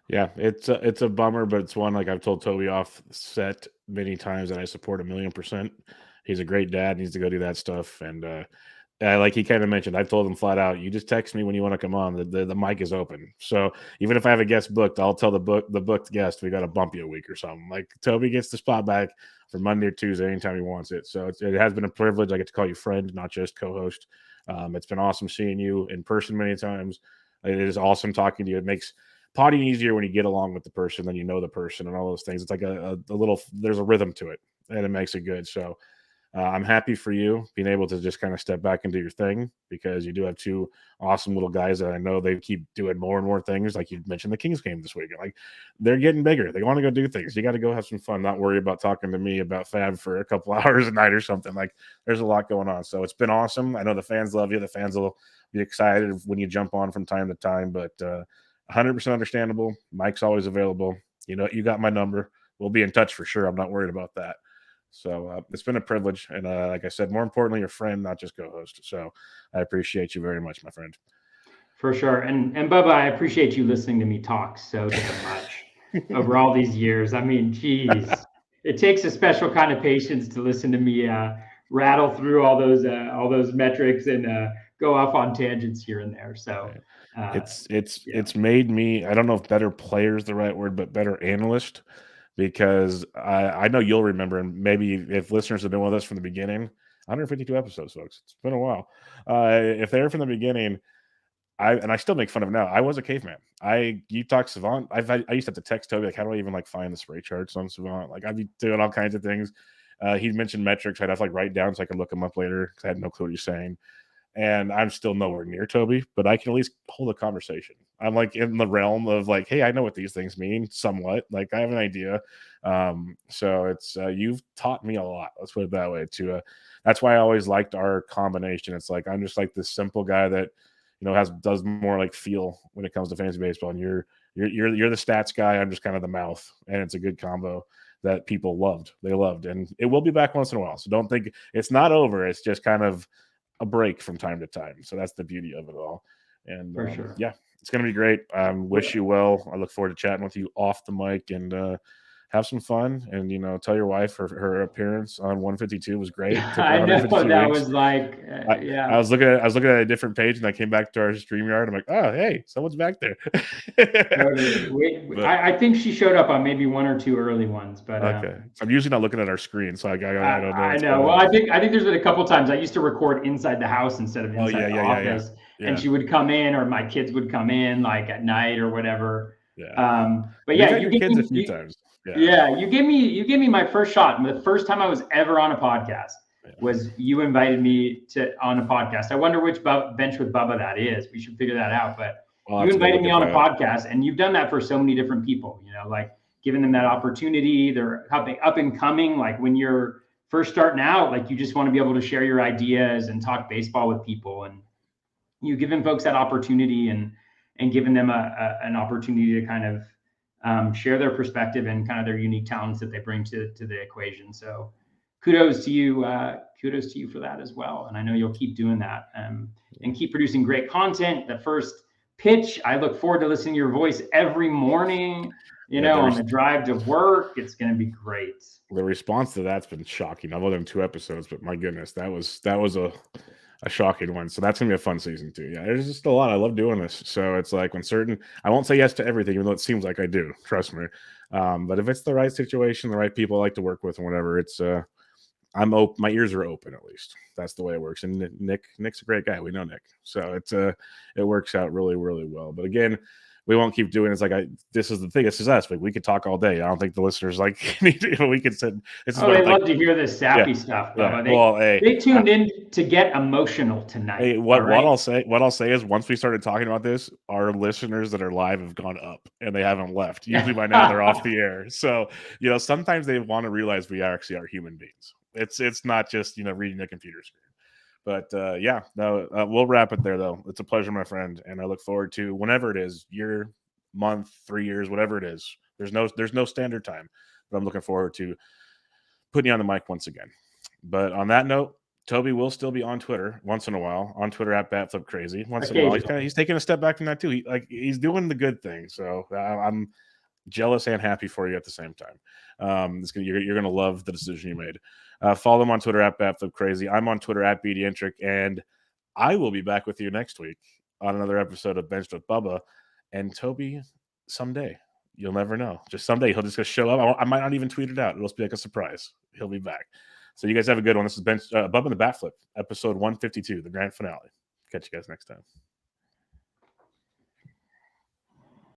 Yeah, it's a bummer, but it's one like I've told Toby off set many times that I support 1,000,000%. He's a great dad, needs to go do that stuff, and like he kind of mentioned, I've told him flat out, you just text me when you want to come on. The mic is open. So even if I have a guest booked, I'll tell the booked guest we got to bump you a week or something. Like Toby gets the spot back for Monday or Tuesday anytime he wants it. So it has been a privilege. I get to call you friend, not just co-host. It's been awesome seeing you in person many times. It is awesome talking to you. It makes potting easier when you get along with the person, then you know the person and all those things. It's like a little, there's a rhythm to it, and it makes it good. So I'm happy for you being able to just kind of step back and do your thing, because you do have two awesome little guys that I know they keep doing more and more things. Like you mentioned the Kings game this week. Like they're getting bigger. They want to go do things. You got to go have some fun, not worry about talking to me about Fab for a couple hours a night or something. Like there's a lot going on. So it's been awesome. I know the fans love you. The fans will be excited when you jump on from time to time, but 100% understandable. Mike's always available. You know, you got my number. We'll be in touch for sure. I'm not worried about that. So it's been a privilege. And like I said, more importantly, your friend, not just co-host. So I appreciate you very much, my friend. For sure. And Bubba, I appreciate you listening to me talk so damn much over all these years. I mean, geez, it takes a special kind of patience to listen to me rattle through all those metrics and go off on tangents here and there. So it's made me, I don't know if better player is the right word, but better analyst, because I know you'll remember, and maybe if listeners have been with us from the beginning, 152 episodes, folks. It's been a while. If they're from the beginning, I still make fun of it now. I was a caveman. You talk Savant. I used to have to text Toby like, how do I even like find the spray charts on Savant? Like I'd be doing all kinds of things. He mentioned metrics. I'd have to like write down so I could look them up later because I had no clue what he's saying. And I'm still nowhere near Toby, but I can at least hold a conversation. I'm like in the realm of like, hey, I know what these things mean somewhat. Like I have an idea. So it's you've taught me a lot. Let's put it that way. That's why I always liked our combination. It's like I'm just like this simple guy that does more like feel when it comes to fantasy baseball, and you're the stats guy. I'm just kind of the mouth, and it's a good combo that people loved. They loved, and it will be back once in a while. So don't think it's not over. It's just kind of a break from time to time. So that's the beauty of it all. And for sure. Yeah, it's going to be great. Wish you well. I look forward to chatting with you off the mic, and have some fun. And, tell your wife her appearance on 152 was great. I know that weeks. Was like, yeah. I was looking at a different page, and I came back to our StreamYard. I'm like, oh, hey, someone's back there. I think she showed up on maybe one or two early ones, but okay. I'm usually not looking at our screen, so I don't know. I know. Well, I think there's been a couple times I used to record inside the house instead of inside the office, and she would come in, or my kids would come in like at night or whatever. Yeah. But yeah, you kids a few times. Yeah, you gave me my first shot. The first time I was ever on a podcast was you invited me on a podcast. I wonder which bench with Bubba that is. We should figure that out. But you invited me on a podcast, and you've done that for so many different people. Like giving them that opportunity. They're up and coming. Like when you're first starting out, like you just want to be able to share your ideas and talk baseball with people, and you giving folks that opportunity and and giving them an opportunity to kind of share their perspective and kind of their unique talents that they bring to the equation. So kudos to you for that as well. And I know you'll keep doing that and keep producing great content. The first pitch, I look forward to listening to your voice every morning, on the drive to work. It's going to be great. The response to that's been shocking. I've only done 2 episodes, but my goodness, that was a shocking one. So that's gonna be a fun season too. Yeah, there's just a lot. I love doing this. So it's like I won't say yes to everything, even though it seems like I do. Trust me. But if it's the right situation, the right people I like to work with, and whatever, it's I'm open. My ears are open, at least. That's the way it works. And Nick's a great guy. We know Nick, so it works out really, really well. But again, we won't keep doing it. It's like this is the thing. This is us. Like, we could talk all day. I don't think the listeners we could sit. They love to hear this sappy stuff, Bubba. Yeah. They tuned in to get emotional tonight. Hey, what I'll say is, once we started talking about this, our listeners that are live have gone up and they haven't left. Usually by now they're off the air. So sometimes they want to realize we actually are human beings. It's not just reading a computer screen. But we'll wrap it there, though. It's a pleasure, my friend, and I look forward to whenever it is, year, month, 3 years, whatever it is. There's no standard time, but I'm looking forward to putting you on the mic once again. But on that note, Toby will still be on Twitter once in a while, on Twitter at BatFlipCrazy. Once in a while, he's taking a step back from that too. He's doing the good thing, so I'm jealous and happy for you at the same time. You're gonna love the decision you made. Follow him on Twitter at BatFlipCrazy. I'm on Twitter at BDentric, and I will be back with you next week on another episode of Benched with Bubba. And Toby, someday, you'll never know. Just someday he'll just show up. I might not even tweet it out. It'll just be like a surprise. He'll be back. So you guys have a good one. This is Bubba and the BatFlip, episode 152, the grand finale. Catch you guys next time.